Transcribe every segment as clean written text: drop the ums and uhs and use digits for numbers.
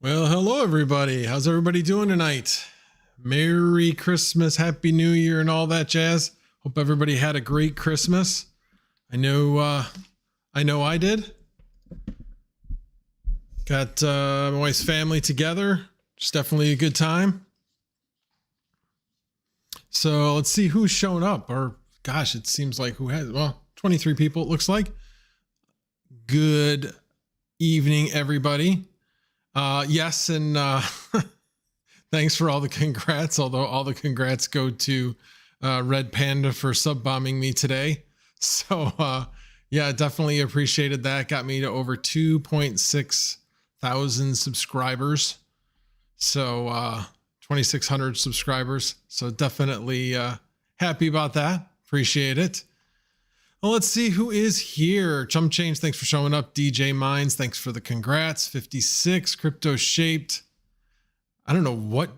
Well, hello everybody. How's everybody doing tonight? Merry Christmas, Happy New Year, and all that jazz. Hope everybody had a great Christmas. I know I did. Got my wife's family together. It's definitely a good time. So let's see who's shown up. Or gosh, it seems like who has, well, 23 people it looks like. Good evening, everybody. Yes, and thanks for all the congrats, although all the congrats go to Red Panda for sub-bombing me today. So yeah, definitely appreciated that. Got me to over 2.6 thousand subscribers. So 2,600 subscribers. So definitely happy about that. Appreciate it. Well, let's see who is here. Chump Change, thanks for showing up. DJ Mines, thanks for the congrats. 56, Crypto Shaped. I don't know what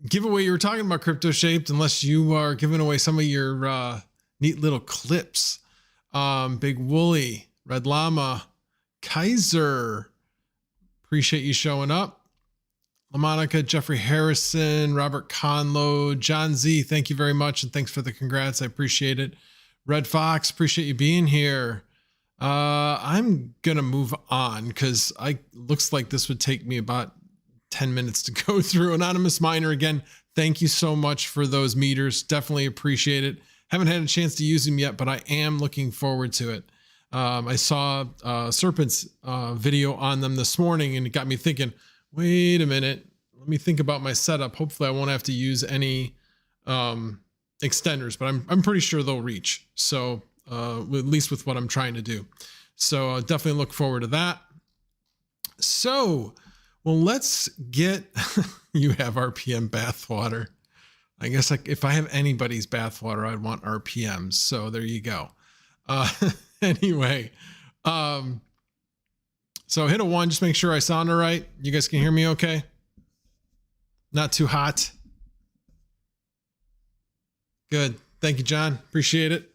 giveaway you were talking about, Crypto Shaped, unless you are giving away some of your neat little clips. Big Wooly, Red Llama, Kaiser. Appreciate you showing up. LaMonica, Jeffrey Harrison, Robert Conlow, John Z, thank you very much. And thanks for the congrats. I appreciate it. Red Fox, appreciate you being here. I'm going to move on because looks like this would take me about 10 minutes to go through. Anonymous Miner, again, thank you so much for those meters. Definitely appreciate it. Haven't had a chance to use them yet, but I am looking forward to it. I saw Serpent's video on them this morning, and it got me thinking, wait a minute, let me think about my setup. Hopefully I won't have to use any extenders, but I'm pretty sure they'll reach. So at least with what I'm trying to do. So definitely look forward to that. So, well, let's get, you have RPM bathwater. I guess if I have anybody's bathwater, I'd want RPMs. So there you go. Anyway, so hit a 1, just make sure I sound all right. You guys can hear me okay? Not too hot. Good. Thank you, John. Appreciate it.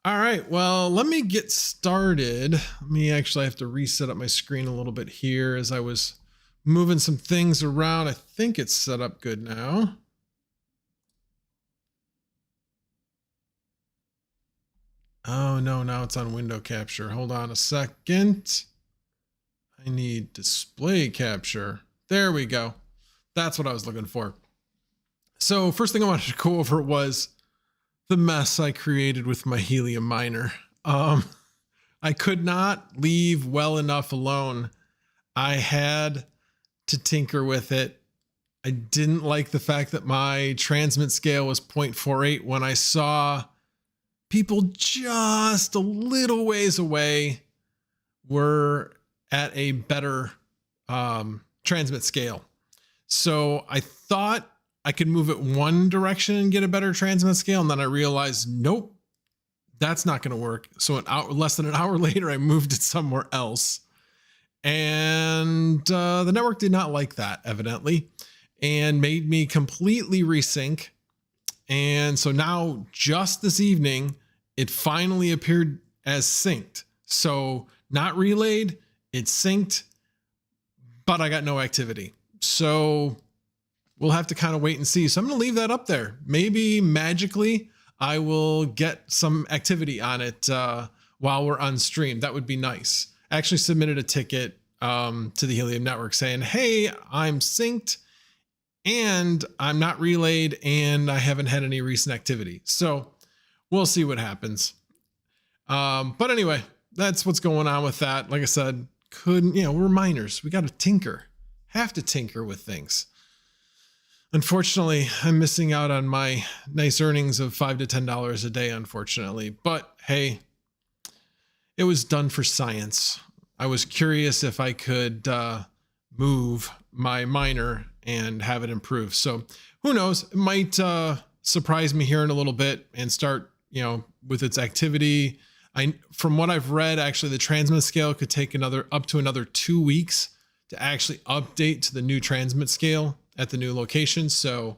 All right. Well, let me get started. Let me actually have to reset up my screen a little bit here as I was moving some things around. I think it's set up good now. Oh, no, now it's on window capture. Hold on a second. I need display capture. There we go. That's what I was looking for. So first thing I wanted to go over was the mess I created with my Helium miner. I could not leave well enough alone. I had to tinker with it. I didn't like the fact that my transmit scale was 0.48 when I saw people just a little ways away were at a better transmit scale. So I thought I could move it one direction and get a better transmit scale. And then I realized, nope, that's not going to work. So less than an hour later, I moved it somewhere else. And the network did not like that, evidently, and made me completely resync. And so now just this evening, it finally appeared as synced. So not relayed, it's synced, but I got no activity. So we'll have to kind of wait and see. So I'm going to leave that up there. Maybe magically I will get some activity on it while we're on stream. That would be nice. I actually submitted a ticket to the Helium network saying, hey, I'm synced and I'm not relayed and I haven't had any recent activity. So we'll see what happens. But anyway, that's what's going on with that. Like I said, we're miners. We got to tinker, have to tinker with things. Unfortunately, I'm missing out on my nice earnings of $5 to $10 a day, unfortunately. But hey, it was done for science. I was curious if I could move my miner and have it improve. So who knows? It might surprise me here in a little bit and start, with its activity. From what I've read, actually, the transmit scale could take up to another 2 weeks to actually update to the new transmit scale at the new location. So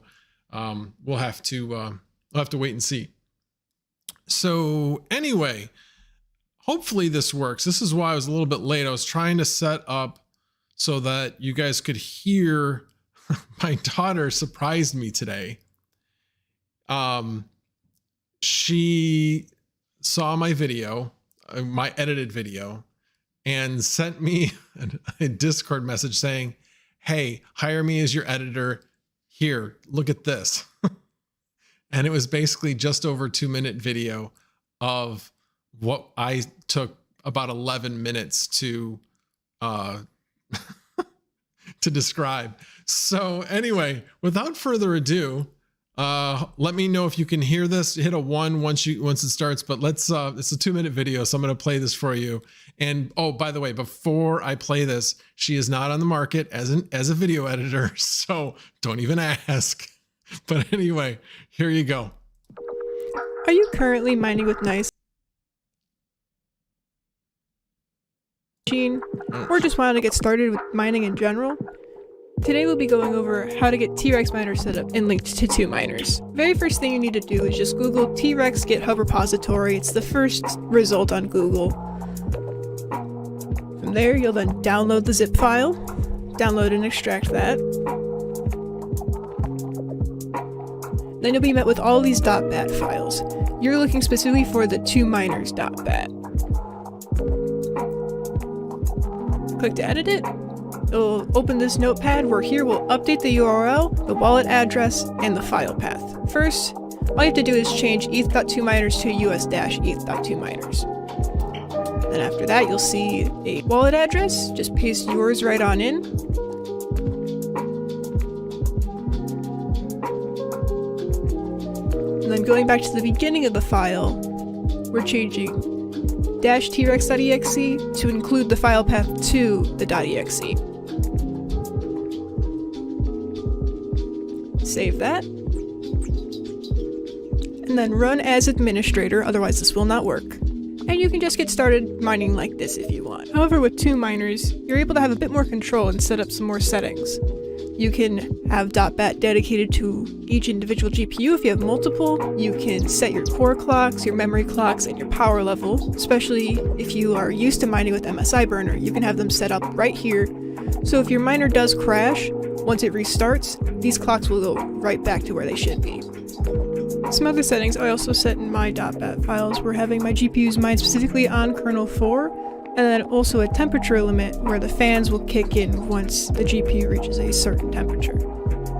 we'll have to wait and see. So anyway, hopefully this works. This is why I was a little bit late. I was trying to set up so that you guys could hear. My daughter surprised me today. She saw my video, my edited video, and sent me a Discord message saying, "Hey, hire me as your editor. Here, look at this." And it was basically just over 2-minute video of what I took about 11 minutes to to describe. So anyway, without further ado, let me know if you can hear this. Hit a 1 once it starts, but let's it's a 2-minute video, so I'm going to play this for you. And oh, by the way, before I play this, she is not on the market as a video editor, so don't even ask. But anyway, here you go. Are you currently mining with NiceHash or just wanted to get started with mining in general? Today we'll be going over how to get T-Rex miner set up and linked to TwoMiners. Very first thing you need to do is just Google T-Rex GitHub repository. It's the first result on Google. From there you'll then download the zip file, download and extract that. Then you'll be met with all these .bat files. You're looking specifically for the TwoMiners.bat. Click to edit it. It'll open this notepad where here we'll update the URL, the wallet address, and the file path. First, all you have to do is change eth.twominers to us-eth.twominers. Then after that, you'll see a wallet address. Just paste yours right on in. And then going back to the beginning of the file, we're changing -trex.exe to include the file path to the .exe. Save that. And then run as administrator, otherwise this will not work. And you can just get started mining like this if you want. However, with TwoMiners, you're able to have a bit more control and set up some more settings. You can have .bat dedicated to each individual GPU if you have multiple. You can set your core clocks, your memory clocks, and your power level. Especially if you are used to mining with MSI Burner, you can have them set up right here. So if your miner does crash, once it restarts, these clocks will go right back to where they should be. Some other settings I also set in my .bat files were having my GPUs mine specifically on kernel 4, and then also a temperature limit where the fans will kick in once the GPU reaches a certain temperature.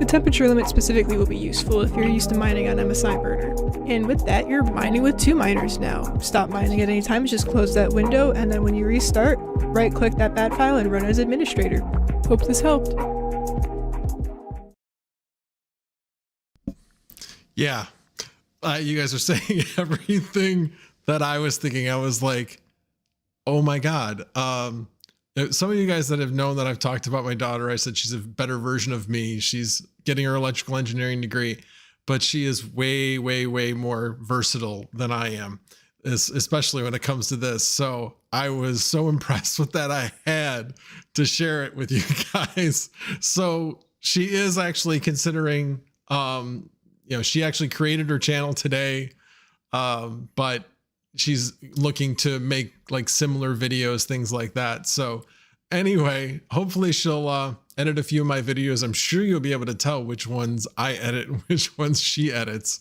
The temperature limit specifically will be useful if you're used to mining on MSI Burner. And with that, you're mining with TwoMiners now. Stop mining at any time, just close that window, and then when you restart, right-click that .bat file and run as administrator. Hope this helped. Yeah, you guys are saying everything that I was thinking. I was like, oh my God. Some of you guys that have known that I've talked about my daughter, I said she's a better version of me. She's getting her electrical engineering degree, but she is way, way, way more versatile than I am, especially when it comes to this. So I was so impressed with that. I had to share it with you guys. So she is actually considering, she actually created her channel today, but she's looking to make like similar videos, things like that. So anyway, hopefully she'll edit a few of my videos. I'm sure you'll be able to tell which ones I edit and which ones she edits.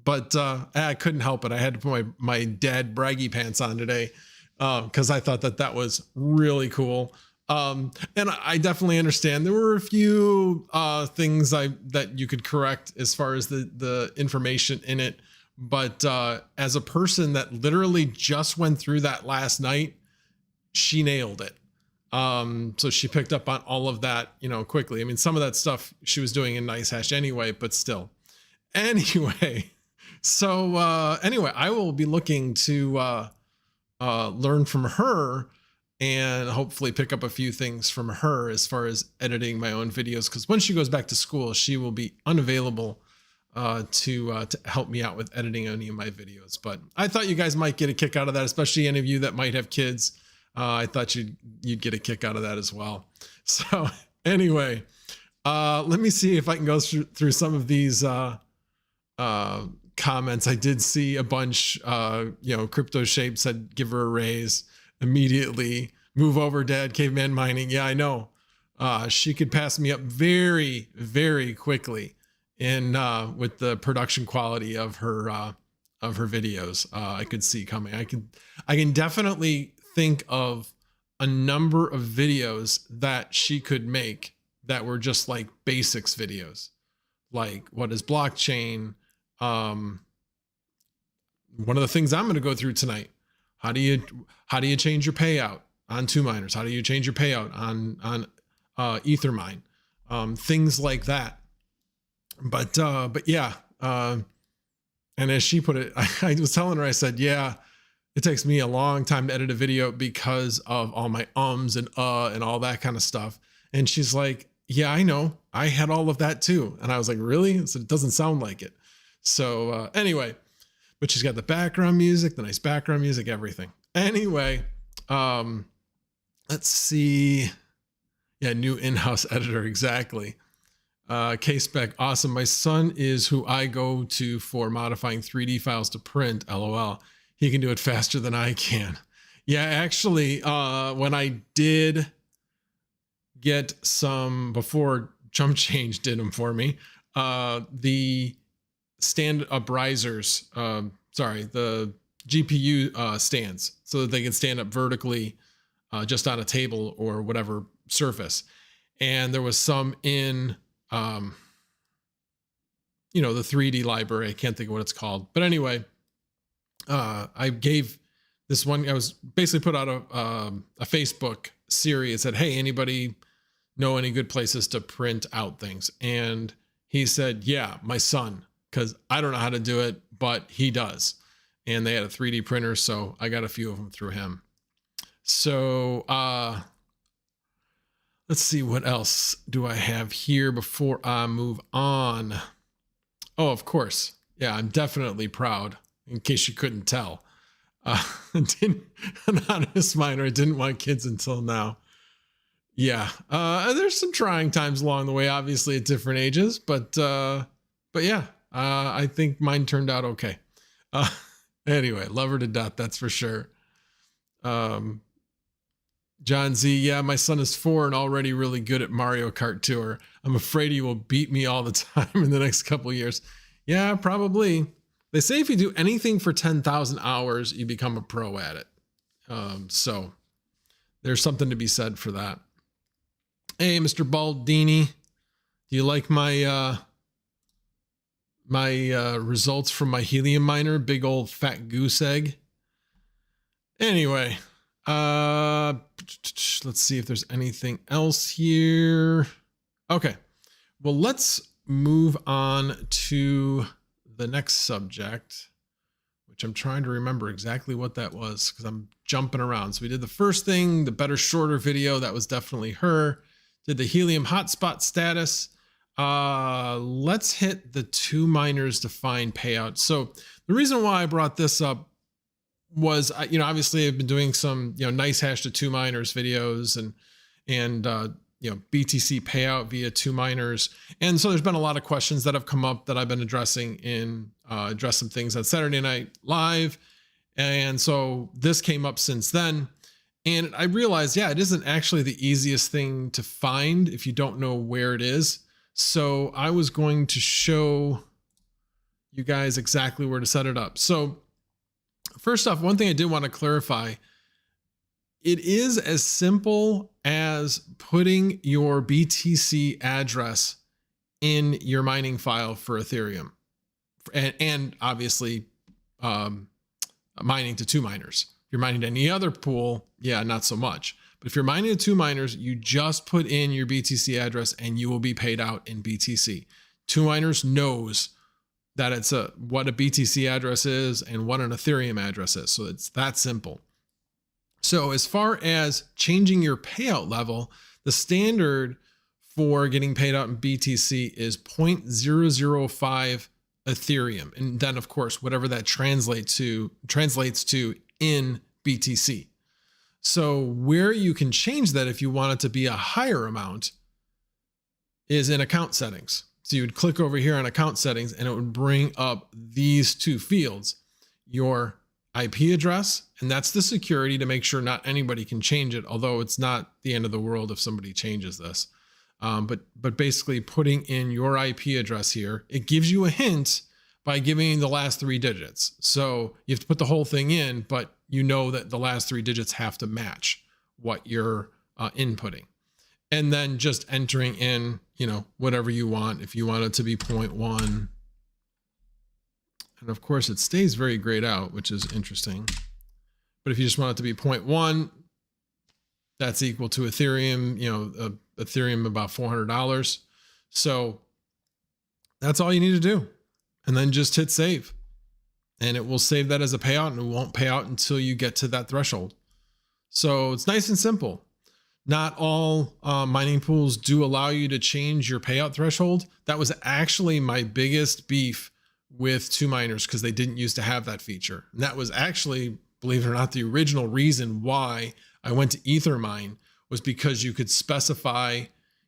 But I couldn't help it. I had to put my dad braggy pants on today because I thought that was really cool. And I definitely understand there were a few things that you could correct as far as the information in it. But as a person that literally just went through that last night, she nailed it. So she picked up on all of that, quickly. I mean, some of that stuff she was doing in NiceHash anyway, but still. Anyway, so anyway, I will be looking to learn from her and hopefully pick up a few things from her as far as editing my own videos. Because when she goes back to school, she will be unavailable to help me out with editing any of my videos. But I thought you guys might get a kick out of that, especially any of you that might have kids. I thought you'd get a kick out of that as well. So anyway, let me see if I can go through some of these comments. I did see a bunch. Crypto Shape said give her a raise immediately. Move over, Dad. Caveman mining. Yeah, I know. She could pass me up very, very quickly in with the production quality of her videos. I could see coming. I can definitely think of a number of videos that she could make that were just like basics videos, like what is blockchain. One of the things I'm going to go through tonight. How do you change your payout on TwoMiners? How do you change your payout on Ethermine? Things like that. But yeah. And as she put it, I was telling her, I said, yeah, it takes me a long time to edit a video because of all my ums and all that kind of stuff. And she's like, yeah, I know. I had all of that too. And I was like, really? So it doesn't sound like it. So anyway, but she's got the background music, the nice background music, everything. Anyway, let's see. Yeah, new in-house editor, exactly. K-Spec, awesome. My son is who I go to for modifying 3D files to print, LOL. He can do it faster than I can. Yeah, actually, when I did get some, before Chump Change did them for me, the stand-up risers, the GPU stands, so that they can stand up vertically just on a table or whatever surface. And there was some in, the 3D library. I can't think of what it's called. But anyway, I gave this one, I was basically put out a Facebook series that, hey, anybody know any good places to print out things? And he said, yeah, my son, because I don't know how to do it, but he does. And they had a 3D printer, so I got a few of them through him. So let's see, what else do I have here before I move on? Oh, of course. Yeah, I'm definitely proud, in case you couldn't tell. An honest miner, I didn't want kids until now. Yeah, there's some trying times along the way, obviously at different ages, but yeah, I think mine turned out okay. Anyway, love her to death, that's for sure. John Z, yeah, my son is 4 and already really good at Mario Kart Tour. I'm afraid he will beat me all the time in the next couple of years. Yeah, probably. They say if you do anything for 10,000 hours, you become a pro at it. So there's something to be said for that. Hey, Mr. Baldini, do you like my results from my Helium miner? Big old fat goose egg. Anyway, let's see if there's anything else here. Okay, well, let's move on to the next subject, which I'm trying to remember exactly what that was because I'm jumping around. So we did the first thing, the better, shorter video. That was definitely her. Did the Helium hotspot status. Let's hit the TwoMiners define payout. So the reason why I brought this up was, obviously I've been doing some, NiceHash to TwoMiners videos and BTC payout via TwoMiners. And so there's been a lot of questions that have come up that I've been addressing in, address some things at Saturday Night Live. And so this came up since then. And I realized, yeah, it isn't actually the easiest thing to find if you don't know where it is. So I was going to show you guys exactly where to set it up. So first off, one thing I did want to clarify, it is as simple as putting your BTC address in your mining file for Ethereum and obviously mining to TwoMiners. If you're mining to any other pool, yeah, not so much. But if you're mining to TwoMiners, you just put in your BTC address and you will be paid out in BTC. TwoMiners knows that it's what a BTC address is and what an Ethereum address is. So it's that simple. So as far as changing your payout level, the standard for getting paid out in BTC is 0.005 Ethereum. And then of course, whatever that translates to in BTC. So where you can change that if you want it to be a higher amount is in account settings. So you would click over here on account settings and it would bring up these two fields, your IP address, and that's the security to make sure not anybody can change it, although it's not the end of the world if somebody changes this. But basically putting in your IP address here, it gives you a hint by giving the last 3 digits. So you have to put the whole thing in, but you know that the last 3 digits have to match what you're inputting. And then just entering in, whatever you want. If you want it to be 0.1, and of course it stays very grayed out, which is interesting. But if you just want it to be 0.1, that's equal to Ethereum, Ethereum about $400. So that's all you need to do. And then just hit save. And it will save that as a payout, and it won't pay out until you get to that threshold. So it's nice and simple. Not all mining pools do allow you to change your payout threshold. That was actually my biggest beef with TwoMiners, because they didn't used to have that feature. And that was actually, believe it or not, the original reason why I went to Ethermine, was because you could specify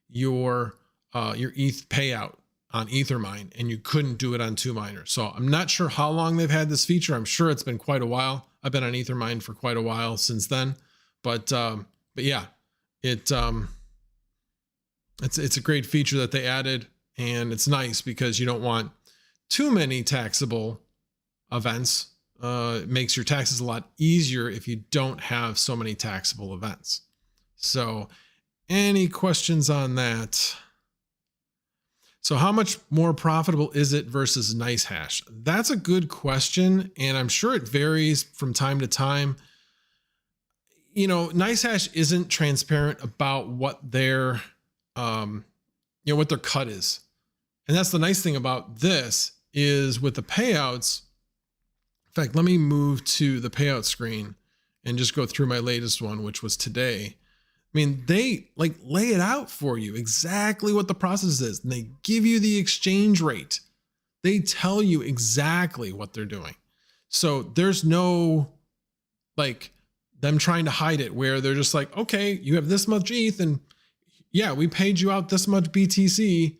your ETH payout on Ethermine, and you couldn't do it on TwoMiners. So I'm not sure how long they've had this feature. I'm sure it's been quite a while. I've been on Ethermine for quite a while since then. But yeah, it's a great feature that they added, and it's nice because you don't want too many taxable events. It makes your taxes a lot easier if you don't have so many taxable events. So any questions on that? So how much more profitable is it versus NiceHash? That's a good question, and I'm sure it varies from time to time. NiceHash isn't transparent about what their what their cut is. And that's the nice thing about this, is with the payouts. In fact, let me move to the payout screen and just go through my latest one, which was today. I mean, they lay it out for you exactly what the process is, and they give you the exchange rate. They tell you exactly what they're doing. So there's no them trying to hide it, where they're just like, okay, you have this much ETH, and yeah, we paid you out this much BTC.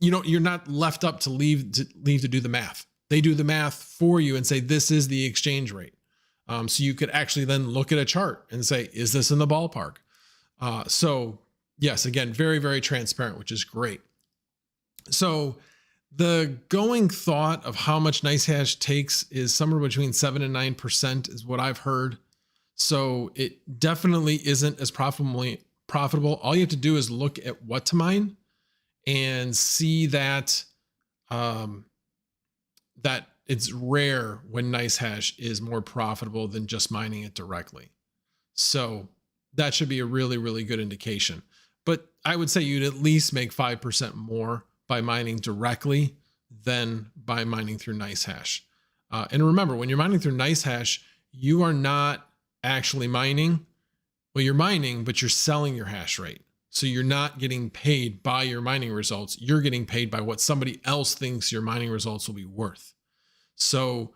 You're not left up to leave to do the math. They do the math for you and say, this is the exchange rate. So you could actually then look at a chart and say, is this in the ballpark? So yes, again, very, very transparent, which is great. So the going thought of how much NiceHash takes is somewhere between 7 and 9% is what I've heard. So it definitely isn't as profitable. All you have to do is look at what to mine and see that that it's rare when NiceHash is more profitable than just mining it directly. So that should be a really, really good indication. But I would say you'd at least make 5% more by mining directly than by mining through NiceHash. And remember, when you're mining through NiceHash, you are not actually mining. Well, you're mining, but you're selling your hash rate. So you're not getting paid by your mining results. You're getting paid by what somebody else thinks your mining results will be worth. So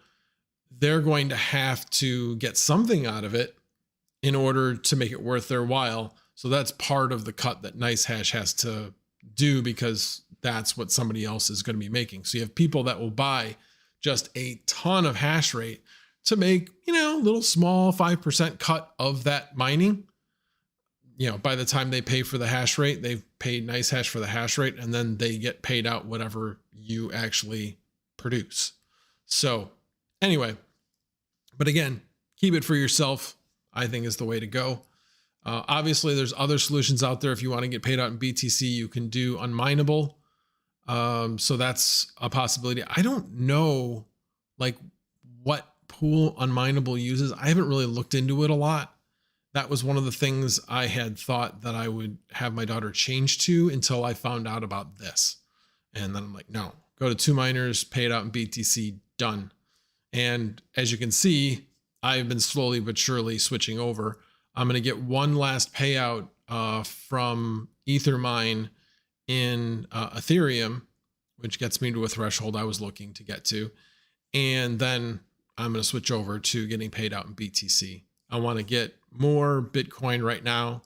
they're going to have to get something out of it in order to make it worth their while. So that's part of the cut that NiceHash has to do, because that's what somebody else is going to be making. So you have people that will buy just a ton of hash rate to make, a little small 5% cut of that mining. By the time they pay for the hash rate, they've paid NiceHash for the hash rate, and then they get paid out whatever you actually produce. So anyway, but again, keep it for yourself, I think, is the way to go. Obviously, there's other solutions out there. If you want to get paid out in BTC, you can do unminable. So that's a possibility. I don't know what pool unminable uses. I haven't really looked into it a lot. That was one of the things I had thought that I would have my daughter change to until I found out about this. And then I'm like, no, go to TwoMiners, pay it out in BTC, done. And as you can see, I've been slowly but surely switching over. I'm going to get one last payout from Ethermine in Ethereum, which gets me to a threshold I was looking to get to. And then I'm going to switch over to getting paid out in BTC. I want to get more Bitcoin right now,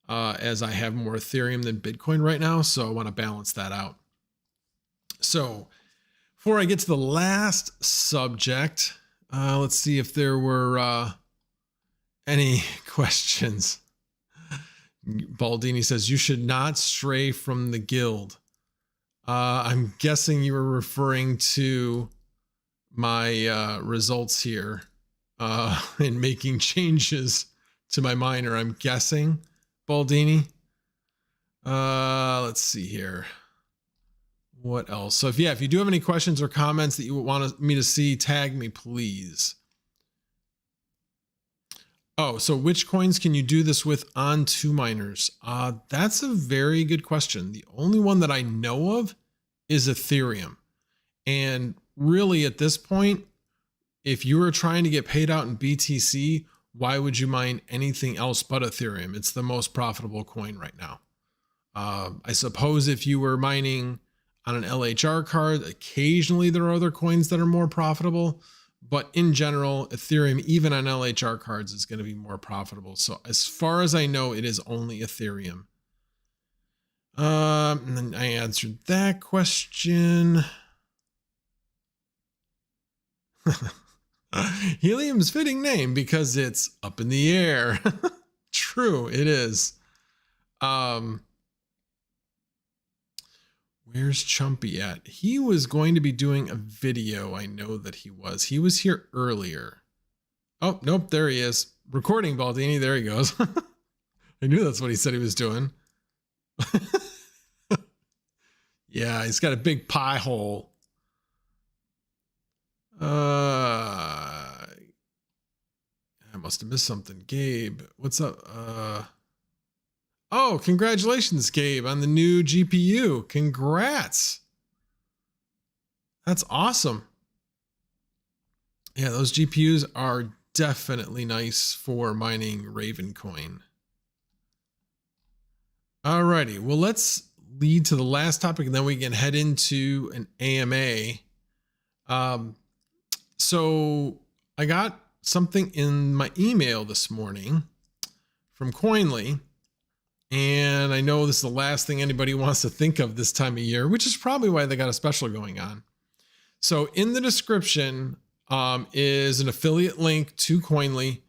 as I have more Ethereum than Bitcoin right now. So I want to balance that out. So before I get to the last subject, Let's see if there were any questions. Baldini says, you should not stray from the guild. I'm guessing you were referring to my results here in making changes to my miner. I'm guessing, Baldini. Let's see here. What else? So if you do have any questions or comments that you want me to see, tag me, please. Oh, so which coins can you do this with on TwoMiners? That's a very good question. The only one that I know of is Ethereum. And really at this point, if you were trying to get paid out in BTC, why would you mine anything else but Ethereum? It's the most profitable coin right now. I suppose if you were mining on an LHR card, occasionally there are other coins that are more profitable. But in general, Ethereum, even on LHR cards, is going to be more profitable. So as far as I know, it is only Ethereum. And then I answered that question. Helium's fitting name because it's up in the air. True, it is. Where's Chumpy at? He was going to be doing a video. I know that he was. He was here earlier. Oh, nope. There he is. Recording, Baldini. There he goes. I knew that's what he said he was doing. Yeah, he's got a big pie hole. I must have missed something. Gabe, what's up? Oh, congratulations, Gabe, on the new GPU. Congrats. That's awesome. Yeah, those GPUs are definitely nice for mining Ravencoin. Alrighty, well, let's lead to the last topic and then we can head into an AMA. So I got something in my email this morning from Coinly. And I know this is the last thing anybody wants to think of this time of year, which is probably why they got a special going on. So in the description is an affiliate link to Coinly.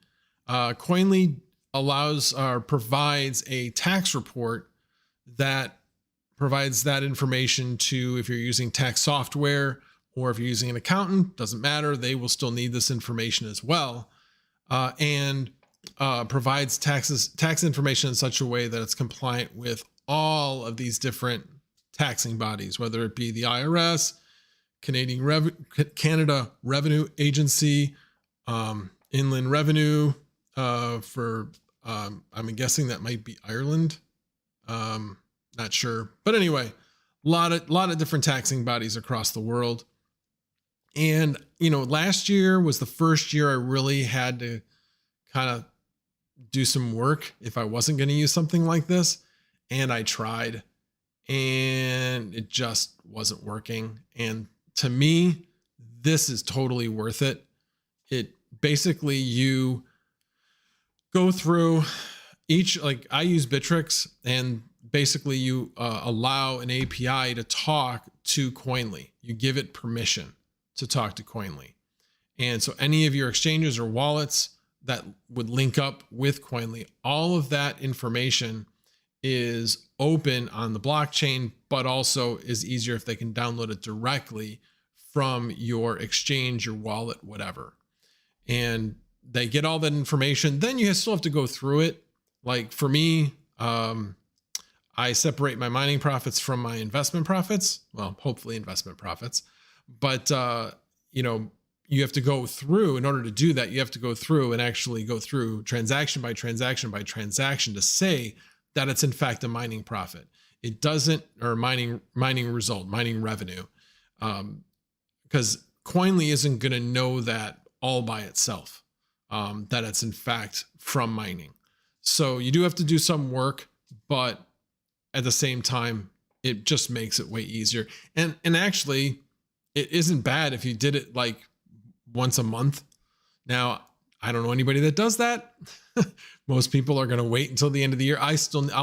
Coinly allows or provides a tax report that provides that information to if you're using tax software or if you're using an accountant, doesn't matter. They will still need this information as well. Provides tax information in such a way that it's compliant with all of these different taxing bodies, whether it be the IRS, Canada Revenue Agency, Inland Revenue, I'm guessing that might be Ireland. Not sure, but anyway, a lot of different taxing bodies across the world. And last year was the first year I really had to kind of do some work if I wasn't going to use something like this. And I tried and it just wasn't working. And to me, this is totally worth it. It basically, you go through each, like I use Bittrex, and basically you allow an API to talk to Coinly. You give it permission to talk to Coinly. And so any of your exchanges or wallets that would link up with Coinly, all of that information is open on the blockchain, but also is easier if they can download it directly from your exchange, your wallet, whatever. And they get all that information. Then you still have to go through it. Like for me, I separate my mining profits from my investment profits. Well, hopefully investment profits, but you have to go through, in order to do that, you have to go through and actually go through transaction by transaction by transaction to say that it's in fact a mining profit. It doesn't, or mining result, mining revenue. Because Coinly isn't going to know that all by itself, that it's in fact from mining. So you do have to do some work, but at the same time, it just makes it way easier. And actually, it isn't bad if you did it like once a month. Now, I don't know anybody that does that. Most people are going to wait until the end of the year. I'll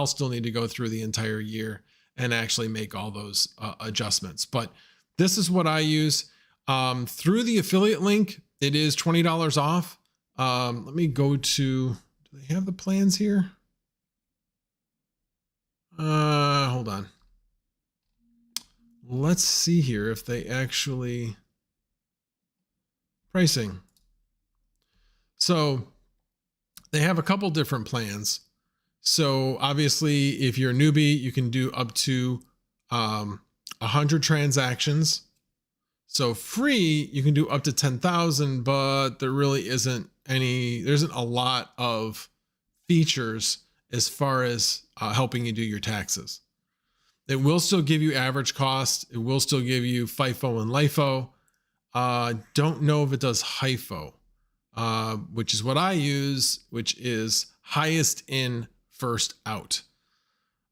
still need to go through the entire year and actually make all those adjustments. But this is what I use through the affiliate link. it is $20 off. Let me go to, do they have the plans here? Hold on. Let's see here if they actually pricing. So they have a couple different plans. So obviously if you're a newbie, you can do up to 100 transactions. So free, you can do up to 10,000, but there really isn't there isn't a lot of features as far as helping you do your taxes. It will still give you average cost. It will still give you FIFO and LIFO. Don't know if it does HIFO, which is what I use, which is highest in, first out.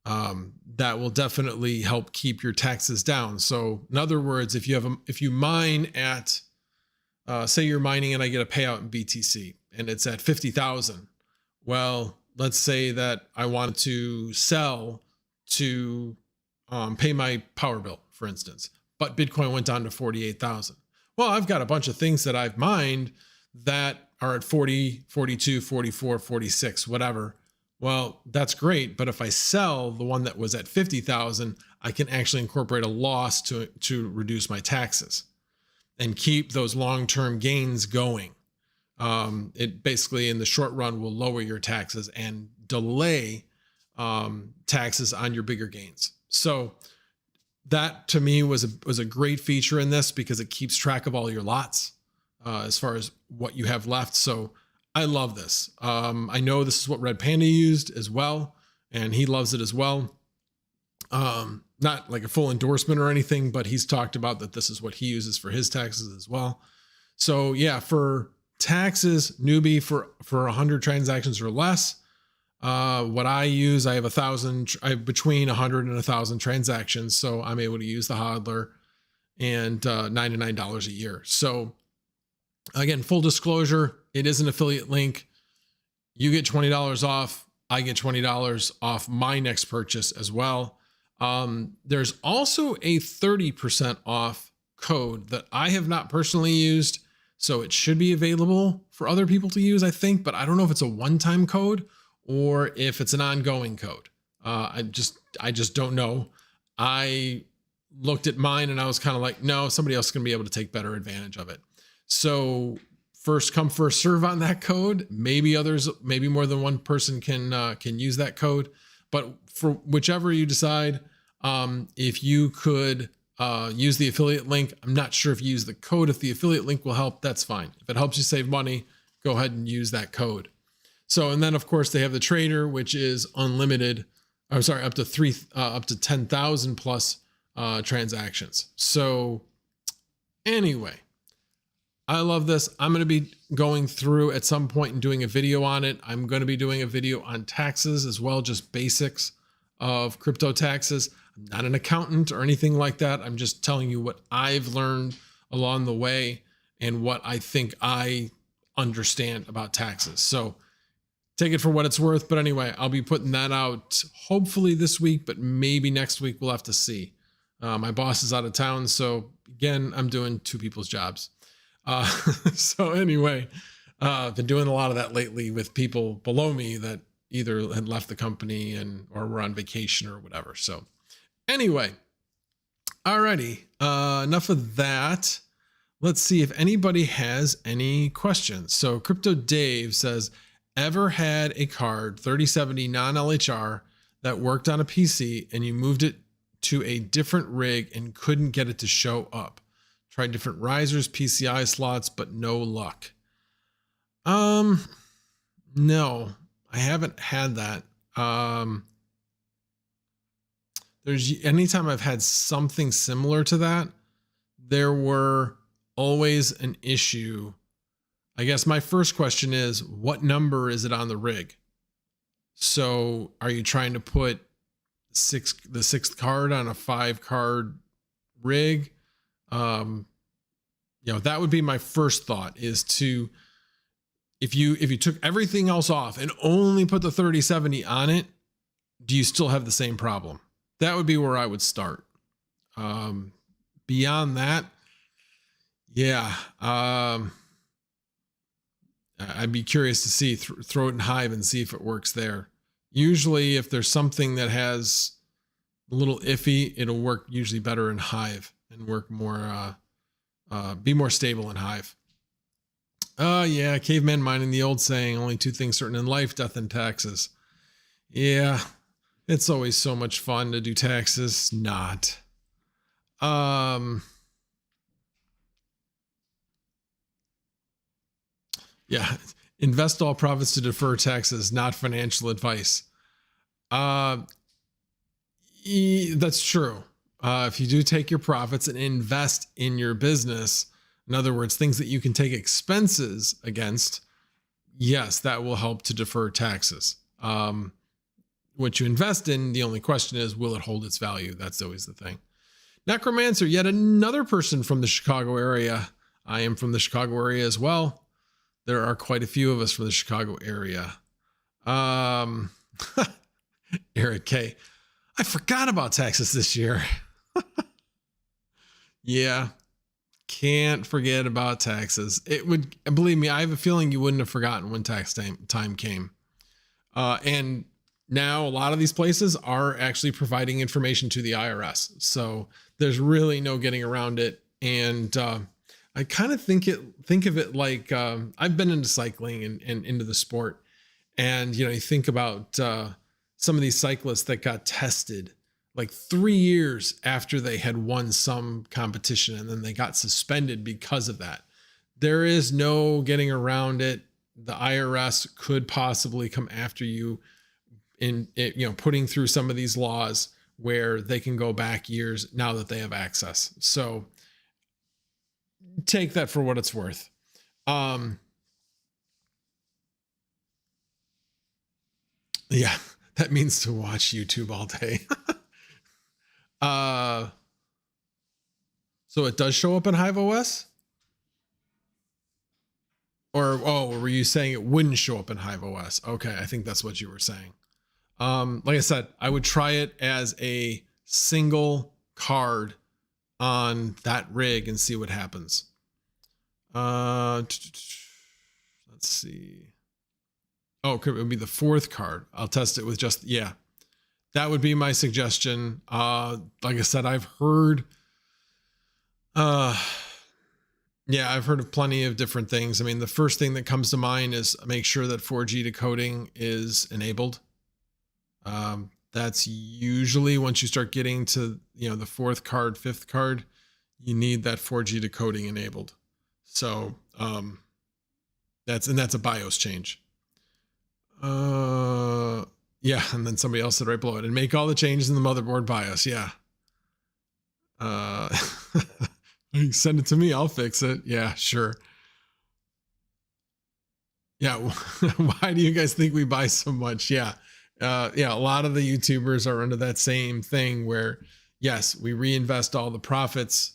That will definitely help keep your taxes down. So in other words, if you mine at, say you're mining and I get a payout in BTC and it's at 50,000. Well, let's say that I want to sell to pay my power bill, for instance, but Bitcoin went down to 48,000. Well, I've got a bunch of things that I've mined that are at 40, 42, 44, 46, whatever. Well, that's great. But if I sell the one that was at 50,000, I can actually incorporate a loss to reduce my taxes and keep those long-term gains going. It basically in the short run will lower your taxes and delay taxes on your bigger gains. So that to me was a great feature in this because it keeps track of all your lots as far as what you have left. So I love this. I know this is what Red Panda used as well, and he loves it as well. Not like a full endorsement or anything, but he's talked about that this is what he uses for his taxes as well. So yeah, for taxes, newbie for 100 transactions or less, what I use, I have between 100 and 1,000 transactions. So I'm able to use the hodler and $99 a year. So again, full disclosure, it is an affiliate link. You get $20 off. I get $20 off my next purchase as well. There's also a 30% off code that I have not personally used. So it should be available for other people to use, I think, but I don't know if it's a one-time code or if it's an ongoing code. I just don't know. I looked at mine and I was kind of like, no, somebody else is going to be able to take better advantage of it. So first come, first serve on that code. Maybe more than one person can use that code, but for whichever you decide, if you could use the affiliate link, I'm not sure if you use the code. If the affiliate link will help, that's fine. If it helps you save money, go ahead and use that code. So, and then of course they have the trader, which is unlimited. I'm sorry, up to 10,000 plus transactions. So anyway, I love this. I'm going to be going through at some point and doing a video on it. I'm going to be doing a video on taxes as well, just basics of crypto taxes. I'm not an accountant or anything like that. I'm just telling you what I've learned along the way and what I think I understand about taxes. So take it for what it's worth. But anyway, I'll be putting that out hopefully this week, but maybe next week. We'll have to see. My boss is out of town. So again, I'm doing two people's jobs. So anyway, been doing a lot of that lately with people below me that either had left the company or were on vacation or whatever. So anyway, alrighty, enough of that. Let's see if anybody has any questions. So Crypto Dave says, ever had a card 3070 non-LHR that worked on a PC and you moved it to a different rig and couldn't get it to show up? Tried different risers, PCI slots, but no luck. No, I haven't had that. Anytime I've had something similar to that, there were always an issue. I guess my first question is, what number is it on the rig? So are you trying to put the sixth card on a 5-card rig? That would be my first thought, is to, if you took everything else off and only put the 3070 on it, do you still have the same problem? That would be where I would start. Beyond that, yeah. I'd be curious to see, throw it in Hive and see if it works there. Usually if there's something that has a little iffy, it'll work usually better in Hive and work more, be more stable in Hive. Yeah, caveman mining, the old saying, only two things certain in life, death and taxes. Yeah, it's always so much fun to do taxes. Not. Yeah, invest all profits to defer taxes, not financial advice. That's true. If you do take your profits and invest in your business, in other words, things that you can take expenses against, yes, that will help to defer taxes. What you invest in, the only question is, will it hold its value? That's always the thing. Necromancer, yet another person from the Chicago area. I am from the Chicago area as well. There are quite a few of us from the Chicago area. Eric K. I forgot about taxes this year. Yeah. Can't forget about taxes. It would, believe me, I have a feeling you wouldn't have forgotten when tax time came. And now a lot of these places are actually providing information to the IRS. So there's really no getting around it. And I kind of think of it like, I've been into cycling and into the sport. And, you know, you think about some of these cyclists that got tested like 3 years after they had won some competition, and then they got suspended because of that. There is no getting around it. The IRS could possibly come after you in, you know, putting through some of these laws where they can go back years now that they have access. So take that for what it's worth. Yeah, that means to watch YouTube all day. So it does show up in Hive OS? Or, oh, were you saying it wouldn't show up in Hive OS? Okay, I think that's what you were saying. Like I said, I would try it as a single card on that rig and see what happens. Let's see. Oh, it would be the fourth card. I'll test it with just, yeah. That would be my suggestion. Like I said, I've heard, yeah, I've heard of plenty of different things. I mean, the first thing that comes to mind is make sure that 4G decoding is enabled. That's usually once you start getting to, you know, the fourth card, fifth card, you need that 4G decoding enabled. So, that's a BIOS change. Yeah, and then somebody else said right below it, and make all the changes in the motherboard BIOS. Yeah. Send it to me, I'll fix it. Yeah, sure. Yeah. Why do you guys think we buy so much? Yeah. Yeah, a lot of the YouTubers are under that same thing where, yes, we reinvest all the profits.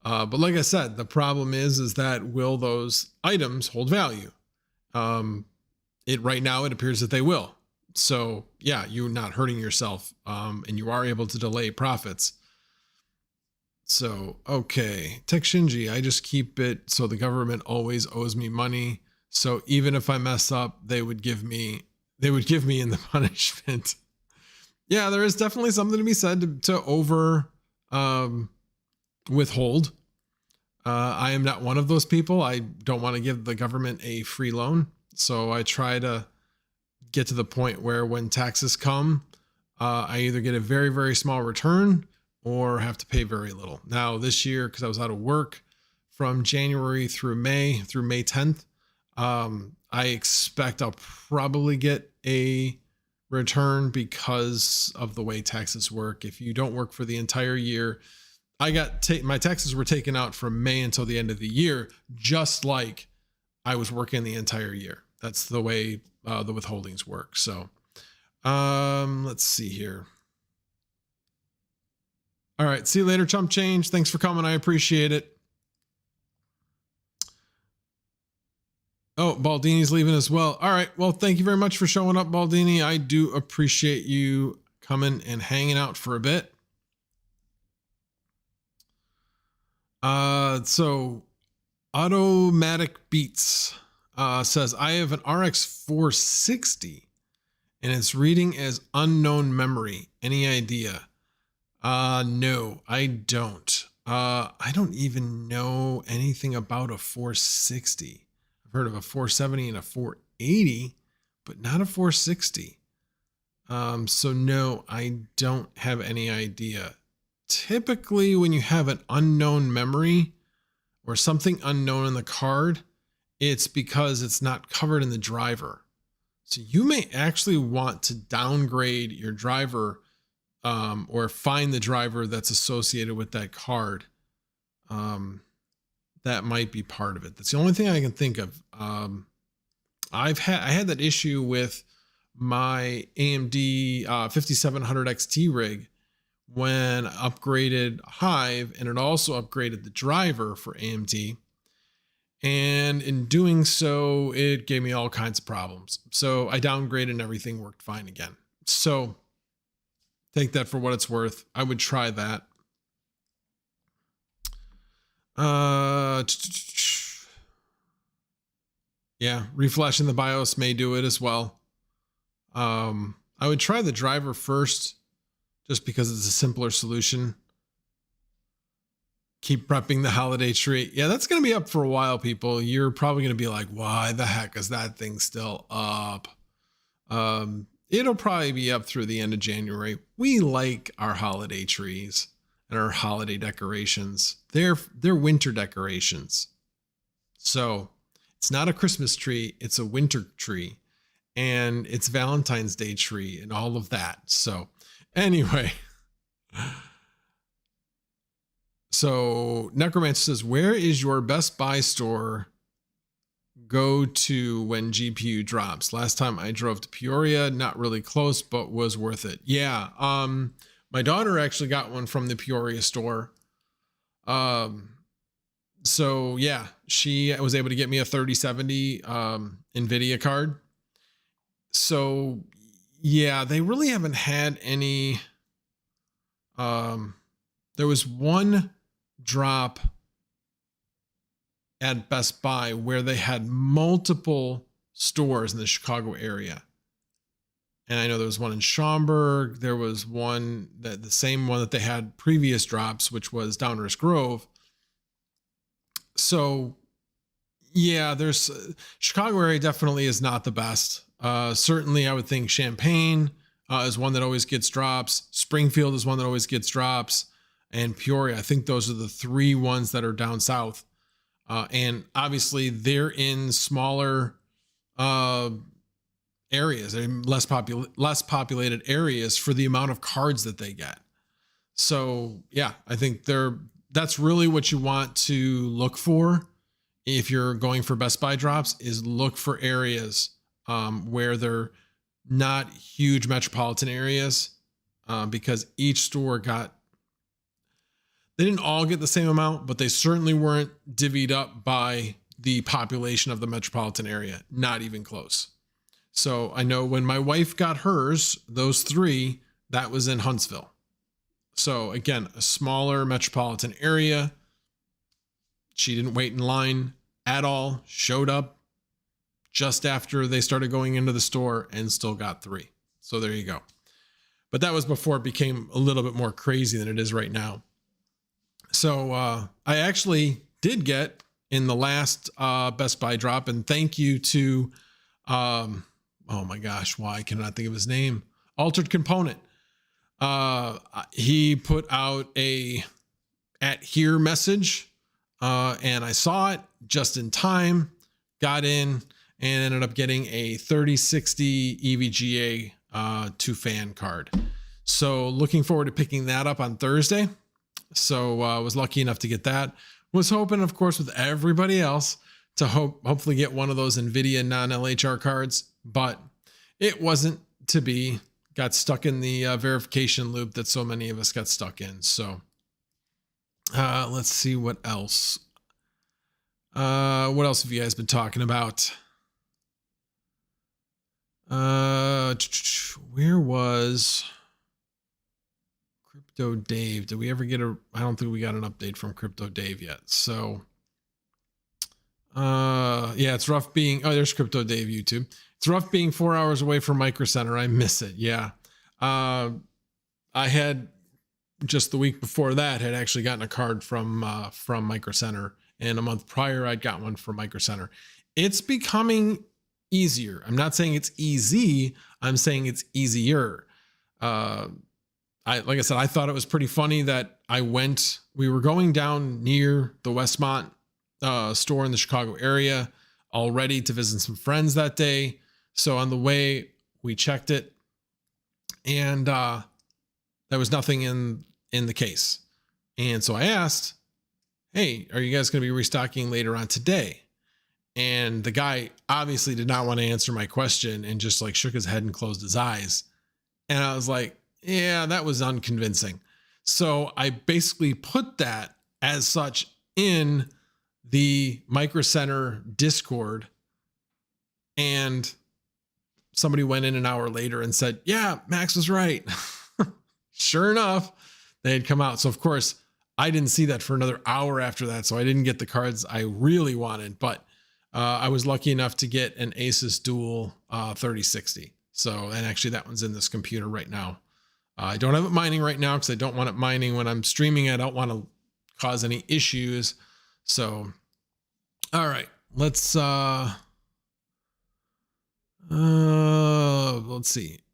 But like I said, the problem is that will those items hold value? Right now, it appears that they will. So yeah, you're not hurting yourself, and you are able to delay profits. So, okay. Tech Shinji, I just keep it so the government always owes me money. So even if I mess up, they would give me in the punishment. Yeah, there is definitely something to be said to over withhold. I am not one of those people. I don't want to give the government a free loan. So I try to get to the point where when taxes come, I either get a very, very small return or have to pay very little. Now this year, because I was out of work from January through May 10th, I expect I'll probably get a return because of the way taxes work. If you don't work for the entire year, my taxes were taken out from May until the end of the year, just like I was working the entire year. That's the way the withholdings work. So let's see here. All right. See you later, Chump Change. Thanks for coming. I appreciate it. Oh, Baldini's leaving as well. All right. Well, thank you very much for showing up, Baldini. I do appreciate you coming and hanging out for a bit. So Automatic Beats. says, I have an RX 460 and it's reading as unknown memory. Any idea? No, I don't. I don't even know anything about a 460. I've heard of a 470 and a 480, but not a 460. So no, I don't have any idea. Typically, when you have an unknown memory or something unknown in the card, it's because it's not covered in the driver. So you may actually want to downgrade your driver, or find the driver that's associated with that card. That might be part of it. That's the only thing I can think of. I had that issue with my AMD 5700 XT rig when I upgraded Hive, and it also upgraded the driver for AMD. And in doing so, it gave me all kinds of problems. So I downgraded and everything worked fine again. So take that for what it's worth. I would try that. Yeah, reflashing the BIOS may do it as well. I would try the driver first, just because it's a simpler solution. Keep prepping the holiday tree. Yeah, that's going to be up for a while, people. You're probably going to be like, why the heck is that thing still up? It'll probably be up through the end of January. We like our holiday trees and our holiday decorations. They're winter decorations. So it's not a Christmas tree. It's a winter tree, and it's Valentine's Day tree and all of that. So anyway, so Necromancer says, where is your Best Buy store go to when GPU drops? Last time I drove to Peoria, not really close, but was worth it. Yeah. My daughter actually got one from the Peoria store. So yeah, she was able to get me a 3070 NVIDIA card. So yeah, they really haven't had any. There was one drop at Best Buy where they had multiple stores in the Chicago area. And I know there was one in Schaumburg. There was one that the same one that they had previous drops, which was Downers Grove. So yeah, there's Chicago area definitely is not the best. Certainly I would think Champaign is one that always gets drops. Springfield is one that always gets drops. And Peoria, I think those are the three ones that are down south. And obviously they're in smaller areas, they're less populated areas for the amount of cards that they get. So yeah, I think that's really what you want to look for if you're going for Best Buy drops, is look for areas where they're not huge metropolitan areas, because each store they didn't all get the same amount, but they certainly weren't divvied up by the population of the metropolitan area. Not even close. So I know when my wife got hers, those three, that was in Huntsville. So again, a smaller metropolitan area. She didn't wait in line at all, showed up just after they started going into the store and still got three. So there you go. But that was before it became a little bit more crazy than it is right now. So I actually did get in the last Best Buy drop, and thank you to, oh my gosh, why can I not think of his name? Altered Component. He put out a "at here" message, and I saw it just in time, got in, and ended up getting a 3060 EVGA 2-fan card. So looking forward to picking that up on Thursday. So I was lucky enough to get that. Was hoping, of course, with everybody else to hopefully get one of those NVIDIA non-LHR cards, but it wasn't to be. Got stuck in the verification loop that so many of us got stuck in. So let's see what else. What else have you guys been talking about? Where was Crypto Dave? Did we ever get I don't think we got an update from Crypto Dave yet. So Yeah, it's rough being, oh, there's Crypto Dave YouTube. It's rough being 4 hours away from Micro Center. I miss it. Yeah. I had just the week before that had actually gotten a card from Micro Center, and a month prior I'd got one from Micro Center. It's becoming easier. I'm not saying it's easy. I'm saying it's easier. Like I said, I thought it was pretty funny that we were going down near the Westmont store in the Chicago area already to visit some friends that day. So on the way, we checked it, and there was nothing in the case. And so I asked, hey, are you guys going to be restocking later on today? And the guy obviously did not want to answer my question and just like shook his head and closed his eyes. And I was like, yeah, that was unconvincing. So I basically put that as such in the Micro Center Discord, and somebody went in an hour later and said, yeah, Max was right. Sure enough, they had come out. So of course I didn't see that for another hour after that. So I didn't get the cards I really wanted, but I was lucky enough to get an Asus Dual 3060. So, and actually that one's in this computer right now. I don't have it mining right now because I don't want it mining when I'm streaming. I don't want to cause any issues. So, all right, let's see.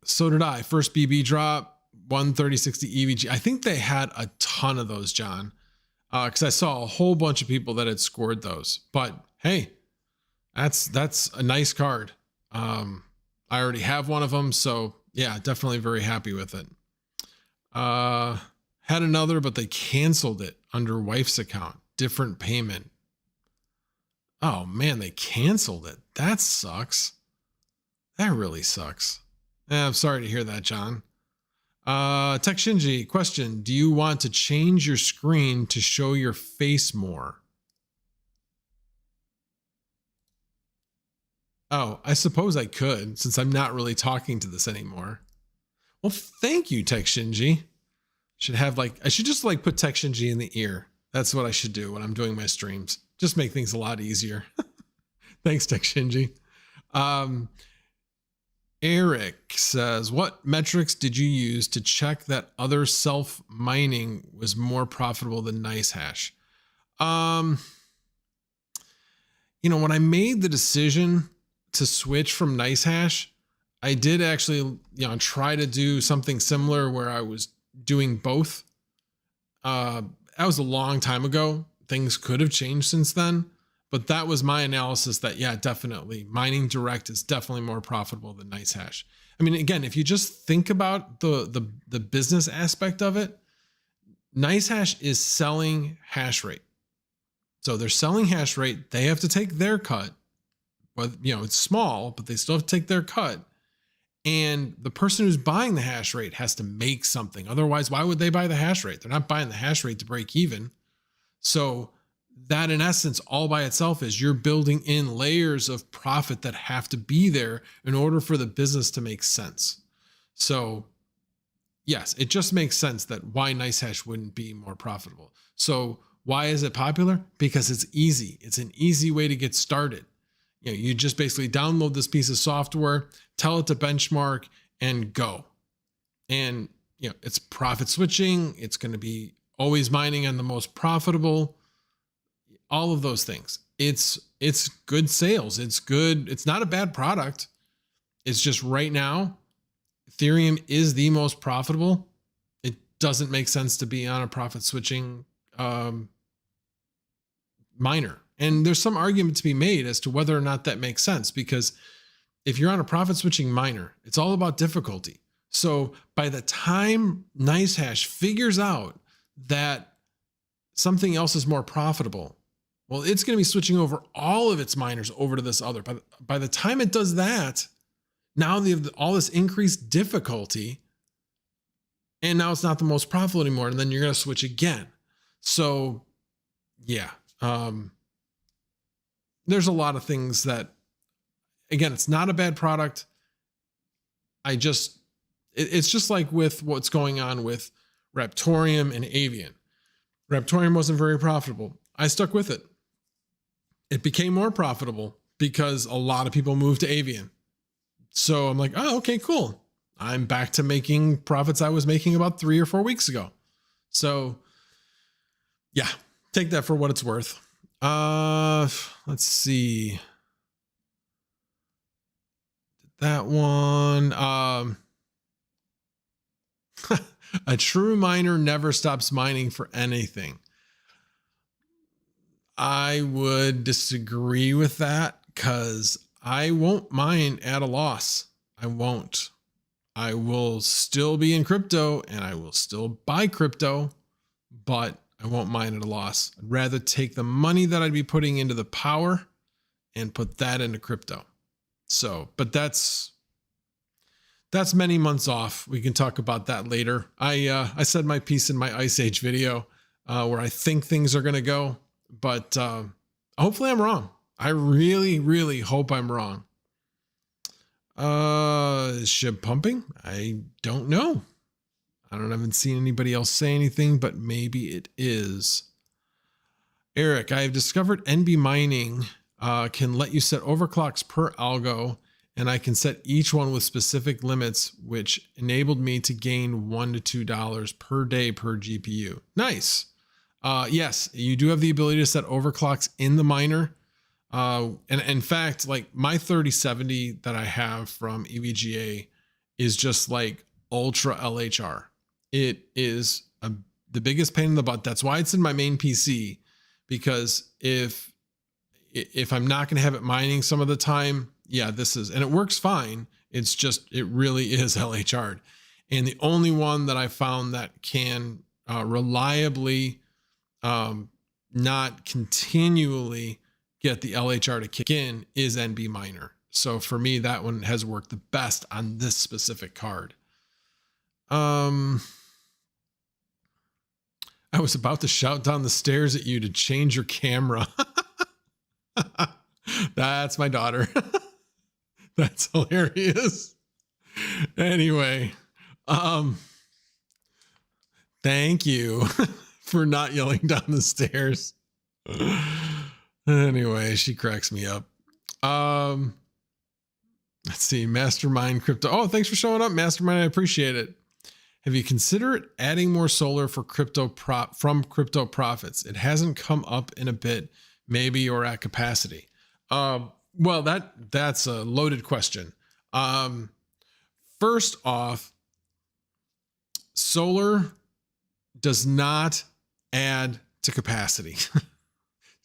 So did I. First BB drop, 13060 EVG. I think they had a ton of those, John, because I saw a whole bunch of people that had scored those. But hey, that's a nice card. I already have one of them, so yeah, definitely very happy with it. Had another, but they canceled it under wife's account. Different payment. Oh man, they canceled it. That sucks. That really sucks. I'm sorry to hear that, John. Tech Shinji, question. Do you want to change your screen to show your face more? Oh, I suppose I could, since I'm not really talking to this anymore. Well, thank you, Tech Shinji. I should just like put Tech Shinji in the ear. That's what I should do when I'm doing my streams. Just make things a lot easier. Thanks, Tech Shinji. Eric says, what metrics did you use to check that other self-mining was more profitable than NiceHash? When I made the decision to switch from NiceHash, I did actually, try to do something similar where I was doing both. That was a long time ago. Things could have changed since then, but that was my analysis that, yeah, definitely mining direct is definitely more profitable than NiceHash. I mean, again, if you just think about the business aspect of it, NiceHash is selling hash rate. So they're selling hash rate. They have to take their cut. But, it's small, but they still have to take their cut. And the person who's buying the hash rate has to make something. Otherwise, why would they buy the hash rate? They're not buying the hash rate to break even. So that, in essence, all by itself is you're building in layers of profit that have to be there in order for the business to make sense. So yes, it just makes sense that why NiceHash wouldn't be more profitable. So why is it popular? Because it's easy. It's an easy way to get started. You just basically download this piece of software, tell it to benchmark, and go. And it's profit switching. It's going to be always mining on the most profitable. All of those things. It's good sales. It's good. It's not a bad product. It's just right now, Ethereum is the most profitable. It doesn't make sense to be on a profit switching miner. And there's some argument to be made as to whether or not that makes sense, because if you're on a profit switching miner, it's all about difficulty. So by the time NiceHash figures out that something else is more profitable, well, it's going to be switching over all of its miners over to this other. By the time it does that, now they have all this increased difficulty, and now it's not the most profitable anymore. And then you're going to switch again. So yeah, there's a lot of things that, again, it's not a bad product. It's just like with what's going on with Raptorium and Avian. Raptorium wasn't very profitable. I stuck with it. it became more profitable because a lot of people moved to Avian. So I'm like, oh, okay, cool. I'm back to making profits I was making about 3 or 4 weeks ago. So yeah, take that for what it's worth. Let's see. That one. A true miner never stops mining for anything. I would disagree with that because I won't mine at a loss. I won't. I will still be in crypto and I will still buy crypto, but I won't mine at a loss. I'd rather take the money that I'd be putting into the power and put that into crypto. So, but that's many months off. We can talk about that later. I said my piece in my Ice Age video where I think things are going to go, but hopefully I'm wrong. I really, really hope I'm wrong. Is SHIB pumping? I don't know. I haven't seen anybody else say anything, but maybe it is. Eric, I have discovered NB mining can let you set overclocks per algo, and I can set each one with specific limits, which enabled me to gain $1 to $2 per day per GPU. Nice. Yes, you do have the ability to set overclocks in the miner. And in fact, like my 3070 that I have from EVGA is just like ultra LHR. It is the biggest pain in the butt. That's why it's in my main PC, because if I'm not going to have it mining some of the time, yeah, this is, and it works fine. It's just, it really is LHR'd. And the only one that I found that can reliably, not continually get the LHR to kick in is NB Miner. So for me, that one has worked the best on this specific card. I was about to shout down the stairs at you to change your camera. That's my daughter. That's hilarious. Anyway, thank you for not yelling down the stairs. Anyway, she cracks me up. Let's see, Mastermind Crypto. Oh, thanks for showing up, Mastermind. I appreciate it. Have you considered adding more solar for crypto from crypto profits? It hasn't come up in a bit, maybe, or at capacity. Well, that's a loaded question. First off, solar does not add to capacity.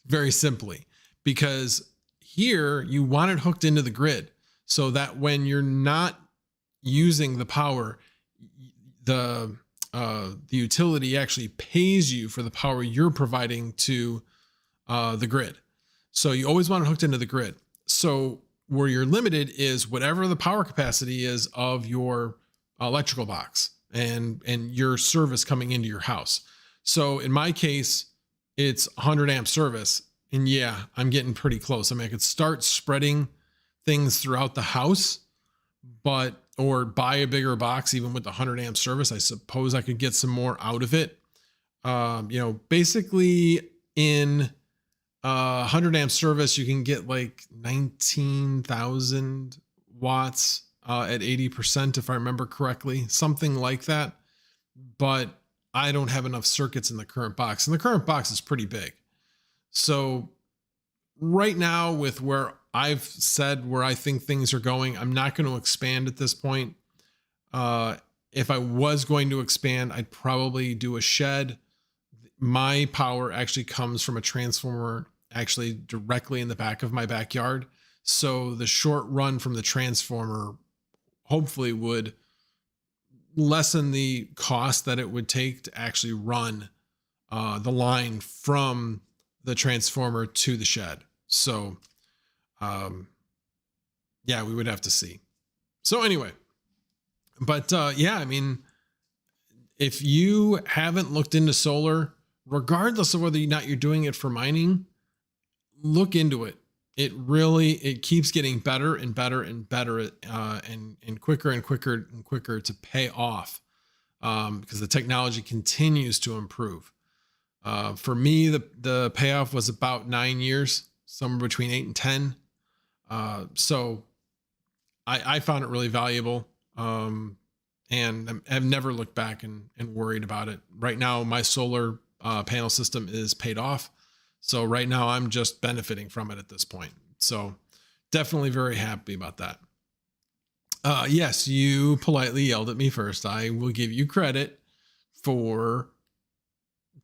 Very simply, because here you want it hooked into the grid so that when you're not using the power, the utility actually pays you for the power you're providing to the grid. So you always want it hooked into the grid. So where you're limited is whatever the power capacity is of your electrical box and your service coming into your house. So in my case, it's 100 amp service. And yeah, I'm getting pretty close. I mean, I could start spreading things throughout the house, or buy a bigger box, even with the 100 amp service. I suppose I could get some more out of it. Basically in 100 amp service, you can get like 19,000 watts at 80%, if I remember correctly, something like that. But I don't have enough circuits in the current box, and the current box is pretty big. So right now, with where I've said where I think things are going, I'm not going to expand at this point. If I was going to expand, I'd probably do a shed. My power actually comes from a transformer actually directly in the back of my backyard. So the short run from the transformer hopefully would lessen the cost that it would take to actually run the line from the transformer to the shed. So, yeah, we would have to see. So anyway, but yeah, I mean, if you haven't looked into solar, regardless of whether or not you're doing it for mining, look into it. It keeps getting better and better and better, and quicker and quicker and quicker to pay off, because the technology continues to improve. For me, the payoff was about 9 years. somewhere between 8 and 10. So I found it really valuable. And I've never looked back and worried about it. Right now, my solar panel system is paid off. So right now I'm just benefiting from it at this point. So definitely very happy about that. Yes, you politely yelled at me first. I will give you credit for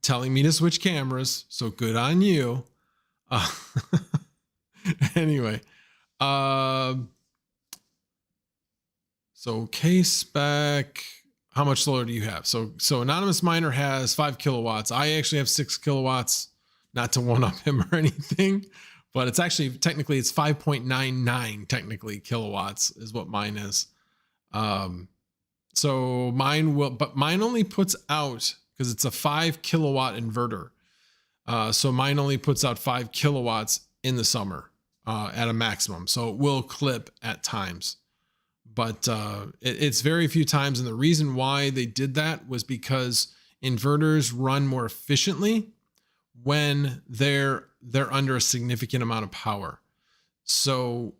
telling me to switch cameras. So good on you. Anyway, so K-Spec, how much solar do you have? So Anonymous Miner has 5 kilowatts. I actually have 6 kilowatts, not to one up him or anything, but it's actually, technically it's 5.99 technically kilowatts is what mine is. So mine only puts out, because it's a 5 kilowatt inverter. So mine only puts out 5 kilowatts in the summer at a maximum. So it will clip at times. But it's very few times. And the reason why they did that was because inverters run more efficiently when they're under a significant amount of power. So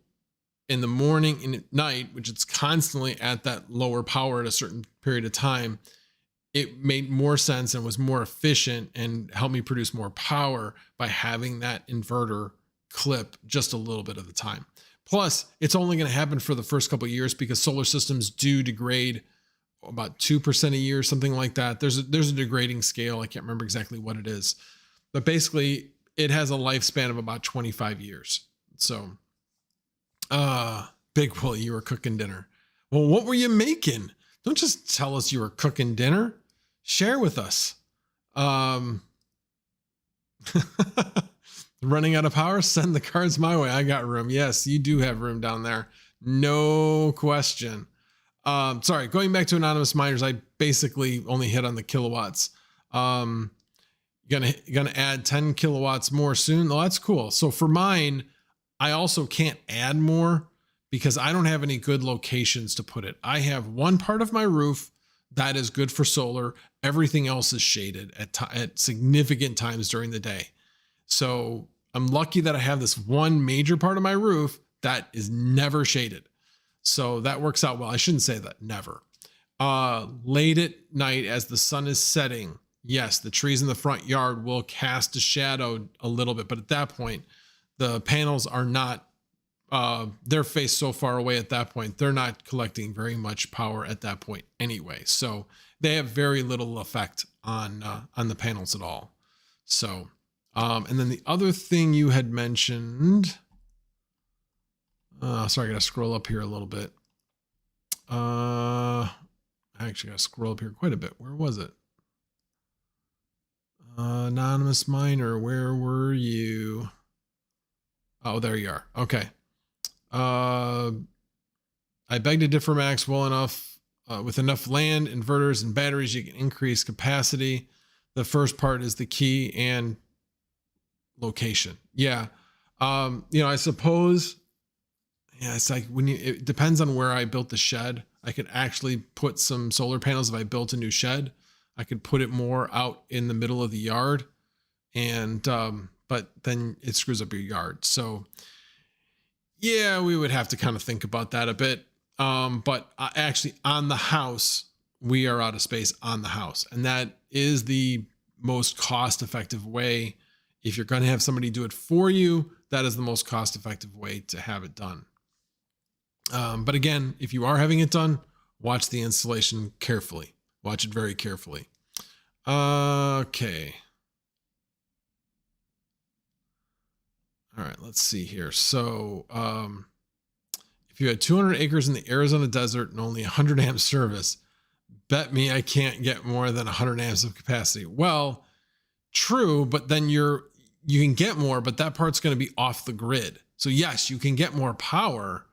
in the morning and at night, which it's constantly at that lower power at a certain period of time, it made more sense and was more efficient and helped me produce more power by having that inverter clip just a little bit of the time. Plus, it's only going to happen for the first couple of years because solar systems do degrade about 2% a year, something like that. There's a degrading scale. I can't remember exactly what it is, but basically it has a lifespan of about 25 years. So, Big Willie, you were cooking dinner. Well, what were you making? Don't just tell us you were cooking dinner. Share with us. Running out of power, send the cards my way. I got room. Yes, you do have room down there. No question. Sorry, going back to Anonymous Miners, I basically only hit on the kilowatts. Gonna add 10 kilowatts more soon. Oh, that's cool. So for mine, I also can't add more because I don't have any good locations to put it. I have one part of my roof that is good for solar. Everything else is shaded at significant times during the day. So I'm lucky that I have this one major part of my roof that is never shaded. So that works out well. I shouldn't say that, never. Late at night as the sun is setting, yes, the trees in the front yard will cast a shadow a little bit, but at that point, the panels are not, they're faced so far away at that point, they're not collecting very much power at that point anyway. So they have very little effect on the panels at all. So, and then the other thing you had mentioned, sorry, I got to scroll up here a little bit. I actually got to scroll up here quite a bit. Where was it? Anonymous Miner, where were you? Oh, there you are. Okay. I beg to differ, Max. Well enough, with enough land, inverters, and batteries, you can increase capacity. The first part is the key, and location. Yeah. I suppose, yeah, it's like it depends on where I built the shed. I could actually put some solar panels. If I built a new shed, I could put it more out in the middle of the yard, and, but then it screws up your yard. So yeah, we would have to kind of think about that a bit. But actually on the house, we are out of space on the house, and that is the most cost-effective way. If you're going to have somebody do it for you, that is the most cost-effective way to have it done. But again, if you are having it done, watch the installation carefully. Watch it very carefully. Okay. All right, let's see here. So if you had 200 acres in the Arizona desert and only 100 amp service, bet me I can't get more than 100 amps of capacity. Well, true, but then you can get more, but that part's going to be off the grid. So yes, you can get more power,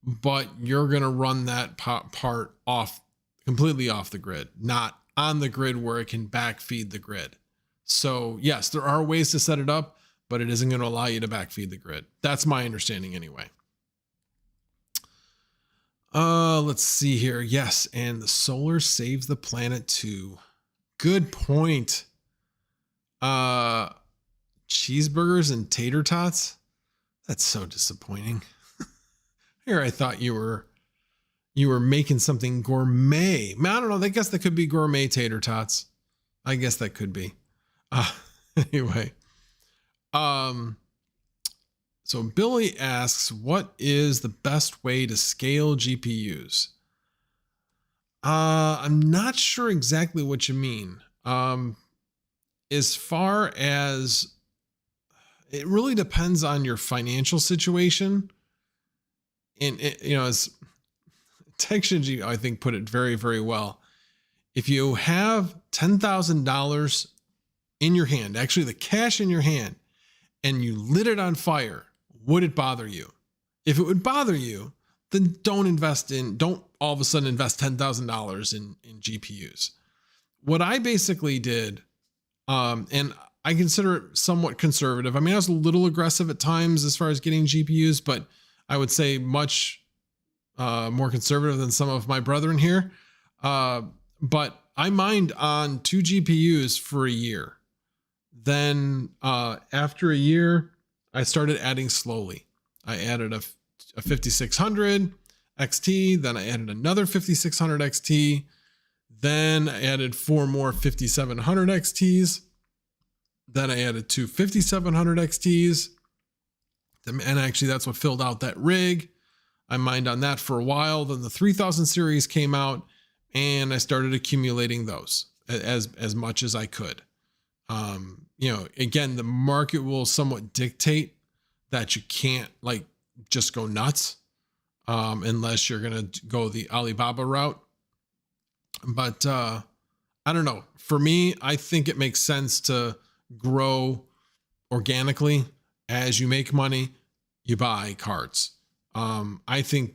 but you're going to run that part off, completely off the grid, not on the grid where it can backfeed the grid. So yes, there are ways to set it up, but it isn't going to allow you to backfeed the grid. That's my understanding anyway. Let's see here. Yes, and the solar saves the planet too. Good point. Cheeseburgers and tater tots. That's so disappointing. Here, I thought you were making something gourmet. I don't know. I guess that could be gourmet tater tots. I guess that could be. Anyway. So Billy asks, what is the best way to scale GPUs? I'm not sure exactly what you mean. As far as, it really depends on your financial situation. And as TechShinji, I think, put it very, very well. If you have $10,000 in your hand, actually the cash in your hand, and you lit it on fire, would it bother you? If it would bother you, then don't all of a sudden invest $10,000 in GPUs. What I basically did, and I consider it somewhat conservative. I mean, I was a little aggressive at times as far as getting GPUs, but I would say much more conservative than some of my brethren here. But I mined on 2 GPUs for a year. Then after a year, I started adding slowly. I added a 5600 XT, then I added another 5600 XT, then I added 4 more 5700 XTs, then I added 2 5700 XTs, and actually that's what filled out that rig. I mined on that for a while, then the 3000 series came out, and I started accumulating those as much as I could. Again, the market will somewhat dictate that you can't just go nuts unless you're going to go the Alibaba route. But I don't know. For me, I think it makes sense to grow organically. As you make money, you buy cards. I think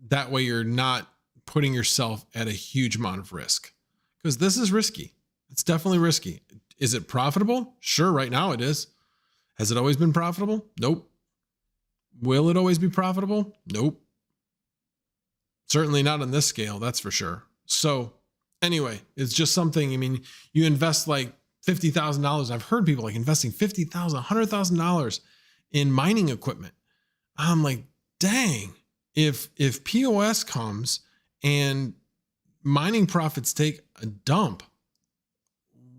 that way you're not putting yourself at a huge amount of risk, because this is risky. It's definitely risky. Is it profitable? Sure, right now it is. Has it always been profitable? Nope. Will it always be profitable? Nope. Certainly not on this scale, that's for sure. So anyway, it's just something, I mean, you invest like $50,000. I've heard people investing $50,000, $100,000 in mining equipment. I'm like, dang, if POS comes and mining profits take a dump,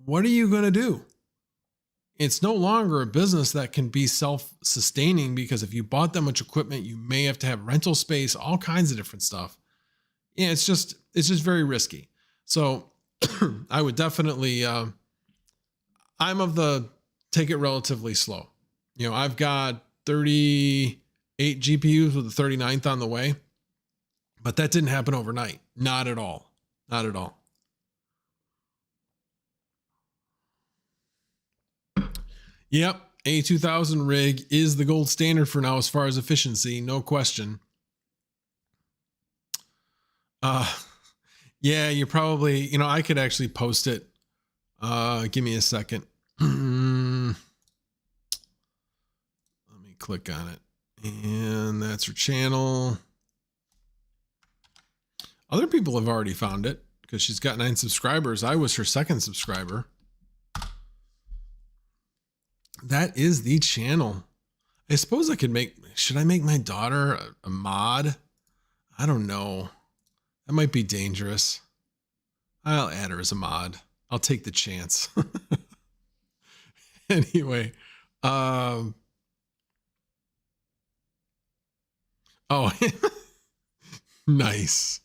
what are you going to do? It's no longer a business that can be self-sustaining, because if you bought that much equipment, you may have to have rental space, all kinds of different stuff. Yeah, it's just very risky. So I would definitely, I'm of the take it relatively slow. I've got 38 GPUs with the 39th on the way, but that didn't happen overnight. Not at all. Not at all. Yep, A2000 rig is the gold standard for now as far as efficiency, no question. Yeah, you probably, I could actually post it. Give me a second. Let me click on it. And that's her channel. Other people have already found it because she's got 9 subscribers. I was her 2nd subscriber. That is the channel. I suppose I could should I make my daughter a mod? I don't know. That might be dangerous. I'll add her as a mod. I'll take the chance. Anyway. Oh, nice.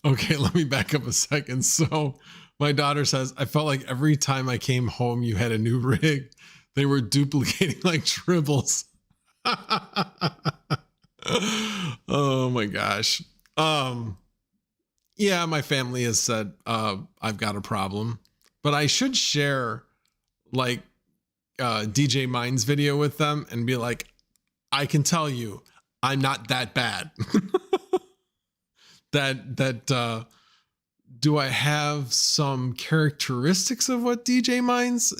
Okay, let me back up a second. So my daughter says, I felt like every time I came home, you had a new rig. They were duplicating like tribbles. Oh my gosh. Yeah, my family has said, I've got a problem, but I should share DJ Mine's video with them and be like, I can tell you, I'm not that bad. Do I have some characteristics of what DJ Mines,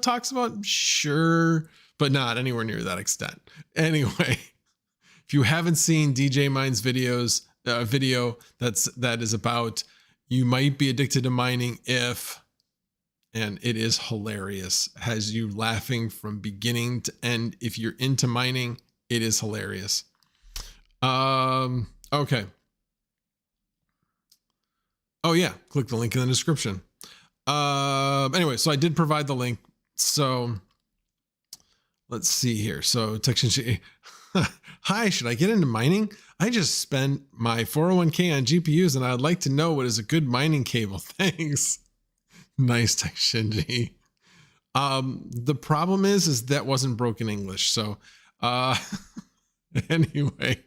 talks about? Sure, but not anywhere near that extent. Anyway, if you haven't seen DJ Mines video that is about, you might be addicted to mining if and it is hilarious. Has you laughing from beginning to end. If you're into mining, it is hilarious. Okay. Oh yeah, click the link in the description. Anyway, so I did provide the link. So let's see here. So Tection, hi, should I get into mining? I just spent my 401k on GPUs and I'd like to know what is a good mining cable. Thanks. Nice, Tection. The problem is that wasn't broken English. So, anyway,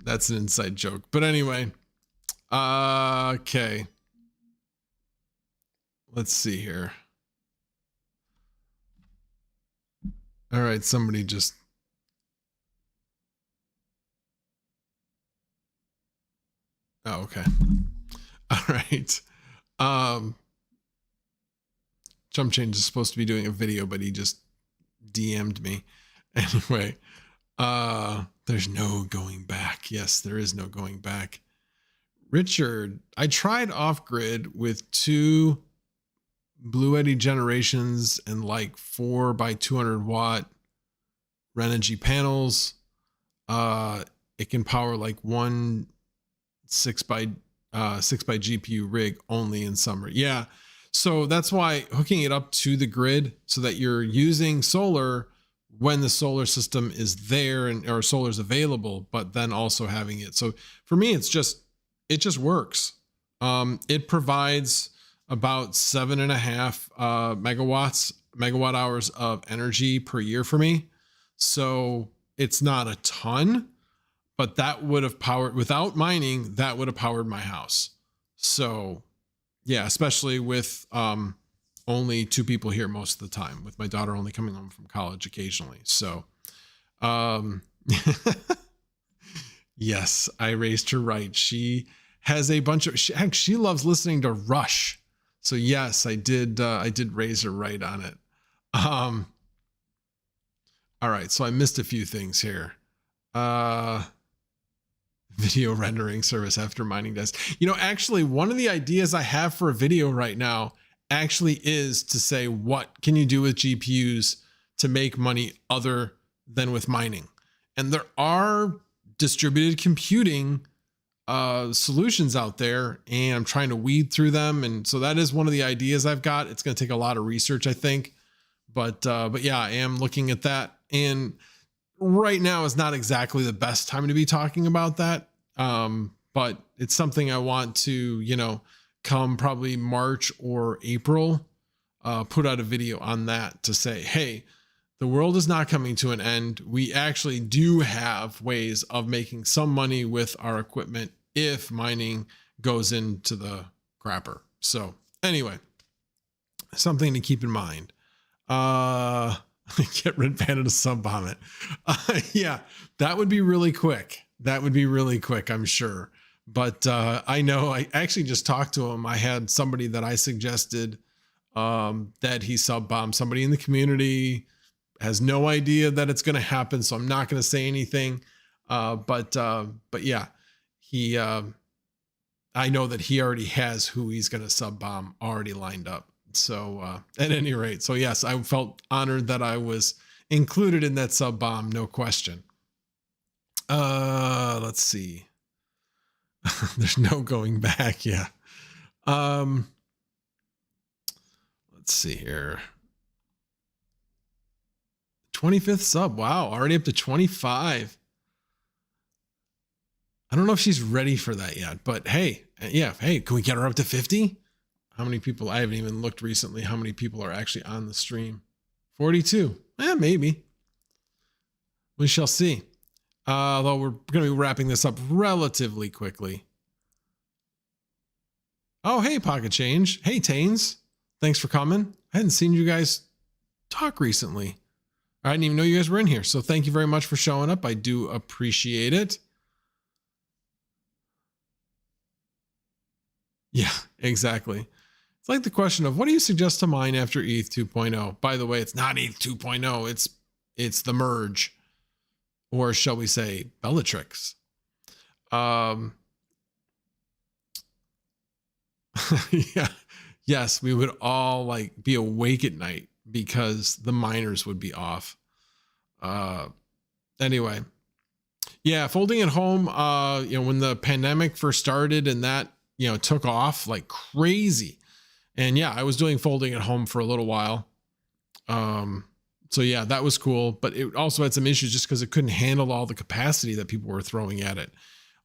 that's an inside joke, but anyway, okay. Let's see here. All right. Somebody just, oh, okay. All right. Jump Change is supposed to be doing a video, but he just DM'd me. Anyway, there's no going back. Yes, there is no going back. Richard, I tried off grid with 2 Blue Eddy generations and like 4 by 200 watt Renogy panels. It can power like 1 6 by GPU rig only in summer. Yeah. So that's why hooking it up to the grid so that you're using solar when the solar system is there and or solar is available, but then also having it. So for me, it just works. It provides about 7.5 megawatt hours of energy per year for me. So it's not a ton, but that would have powered, without mining, that would have powered my house. So yeah, especially with only 2 people here most of the time, with my daughter only coming home from college occasionally. So yes, I raised her right. She has a bunch of, she loves listening to Rush. So yes, I did raise her right on it. All right, so I missed a few things here. Video rendering service after mining does. You know, actually, one of the ideas I have for a video right now actually is to say, what can you do with GPUs to make money other than with mining? And there are distributed computing solutions out there, and I'm trying to weed through them. And so that is one of the ideas I've got. It's going to take a lot of research, I think, but yeah, I am looking at that. And right now is not exactly the best time to be talking about that. But it's something I want to, you know, come probably March or April, put out a video on that to say, hey, the world is not coming to an end. We actually do have ways of making some money with our equipment if mining goes into the crapper. So anyway, something to keep in mind. Get Red Panda to sub bomb it. Yeah, that would be really quick. That would be really quick, I'm sure. But I know I actually just talked to him. I had somebody that I suggested that he sub bomb somebody in the community, has no idea that it's going to happen. So I'm not going to say anything. But yeah, I know that he already has who he's going to sub bomb already lined up. So at any rate, so yes, I felt honored that I was included in that sub bomb, no question. Let's see. There's no going back. Yeah. Let's see here. 25th sub. Wow. Already up to 25. I don't know if she's ready for that yet, but hey, yeah. Hey, can we get her up to 50? How many people? I haven't even looked recently how many people are actually on the stream. 42. Maybe. We shall see. Although we're going to be wrapping this up relatively quickly. Oh, hey, Pocket Change. Hey, Tains. Thanks for coming. I hadn't seen you guys talk recently. I didn't even know you guys were in here. So thank you very much for showing up. I do appreciate it. Yeah, exactly. It's like the question of what do you suggest to mine after ETH 2.0? By the way, it's not ETH 2.0. It's the merge, or shall we say Bellatrix? Yeah. Yes, we would all like be awake at night because the miners would be off. Anyway. Yeah, folding at home, when the pandemic first started and that, took off like crazy. And yeah, I was doing folding at home for a little while. So yeah, that was cool, but it also had some issues just because it couldn't handle all the capacity that people were throwing at it.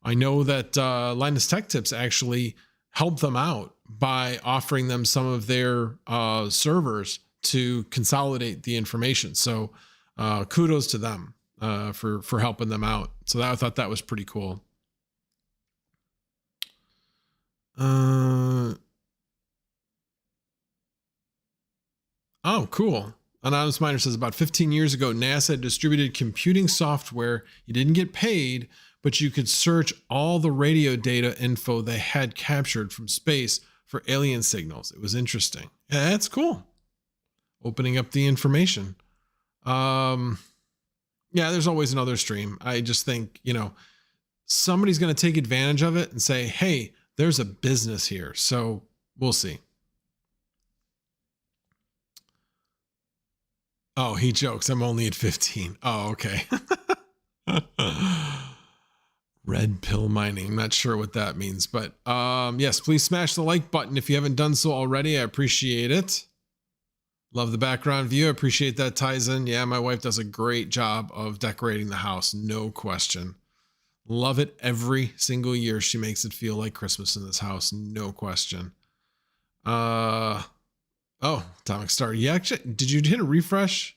I know that Linus Tech Tips actually helped them out by offering them some of their servers to consolidate the information. So kudos to them for helping them out. So I thought that was pretty cool. Oh, cool. Anonymous Miner says about 15 years ago, NASA distributed computing software. You didn't get paid, but you could search all the radio data info they had captured from space for alien signals. It was interesting. Yeah, that's cool. Opening up the information. Yeah, there's always another stream. I just think, somebody's going to take advantage of it and say, hey, there's a business here. So we'll see. Oh, he jokes. I'm only at 15. Oh, okay. Red pill mining. I'm not sure what that means, but yes, please smash the like button if you haven't done so already. I appreciate it. Love the background view. I appreciate that, Tyson. Yeah, my wife does a great job of decorating the house. No question. Love it every single year. She makes it feel like Christmas in this house. No question. Oh, Atomic Star. Yeah, actually, did you hit a refresh,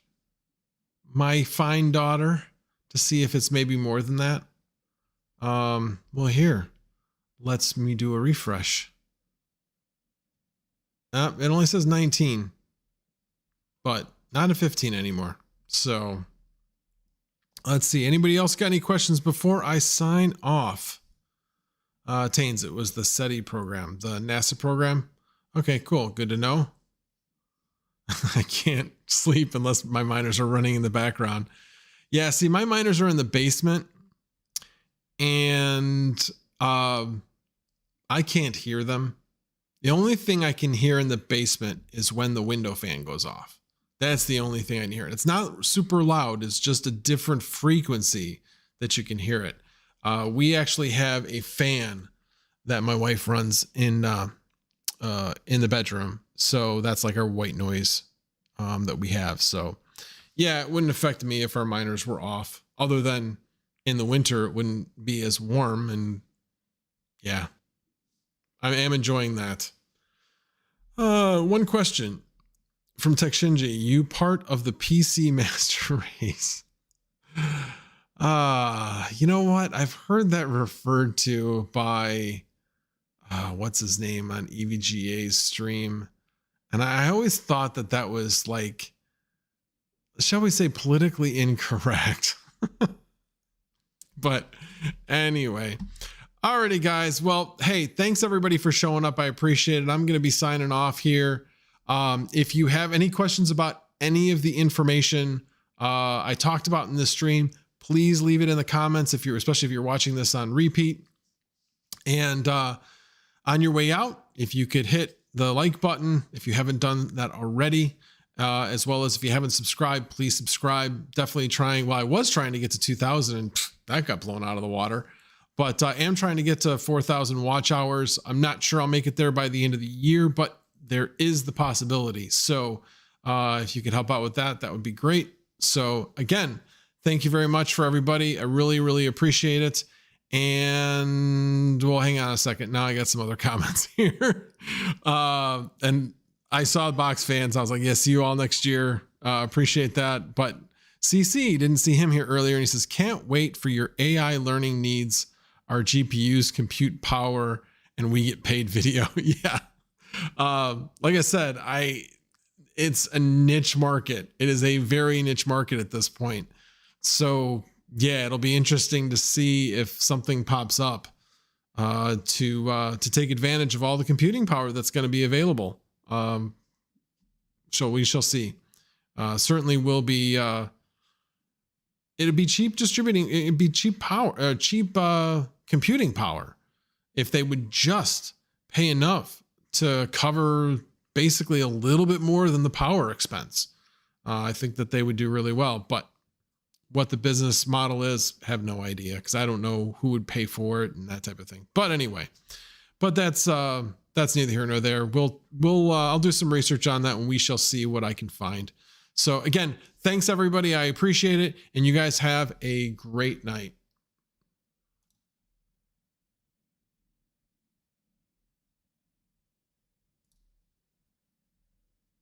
my fine daughter, to see if it's maybe more than that? Well, here, lets me do a refresh. It only says 19, but not a 15 anymore. So let's see. Anybody else got any questions before I sign off? Tains, it was the SETI program, the NASA program. Okay, cool. Good to know. I can't sleep unless my miners are running in the background. Yeah, see, my miners are in the basement and I can't hear them. The only thing I can hear in the basement is when the window fan goes off. That's the only thing I can hear. It's not super loud. It's just a different frequency that you can hear it. We actually have a fan that my wife runs in the bedroom. So that's like our white noise that we have. So yeah, it wouldn't affect me if our miners were off, other than in the winter, it wouldn't be as warm. And yeah, I am enjoying that. One question from Tech Shinji. You part of the PC master race? You know what? I've heard that referred to by what's his name on EVGA's stream. And I always thought that that was like, shall we say, politically incorrect. But anyway, alrighty, guys. Well, hey, thanks everybody for showing up. I appreciate it. I'm going to be signing off here. If you have any questions about any of the information I talked about in this stream, please leave it in the comments, especially if you're watching this on repeat. And on your way out, if you could hit the like button if you haven't done that already, as well as if you haven't subscribed, please subscribe. Definitely trying. Well, I was trying to get to 2,000 and that got blown out of the water, but I am trying to get to 4,000 watch hours. I'm not sure I'll make it there by the end of the year, but there is the possibility. So if you could help out with that, that would be great. So again, thank you very much for everybody. I really, really appreciate it. And well, hang on a second. Now I got some other comments here. And I saw box fans. I was like, yeah, see you all next year. Appreciate that. But CC, didn't see him here earlier. And he says, can't wait for your AI learning needs. Our GPUs compute power and we get paid video. Yeah. Like I said, it's a niche market. It is a very niche market at this point. So yeah, it'll be interesting to see if something pops up to take advantage of all the computing power that's going to be available. So we shall see. Certainly will be. It'll be cheap distributing. It'd be cheap power, cheap computing power, if they would just pay enough to cover basically a little bit more than the power expense. I think that they would do really well, but what the business model is, have no idea, because I don't know who would pay for it and that type of thing. But anyway, but that's neither here nor there. I'll do some research on that and we shall see what I can find. So again, thanks everybody. I appreciate it. And you guys have a great night.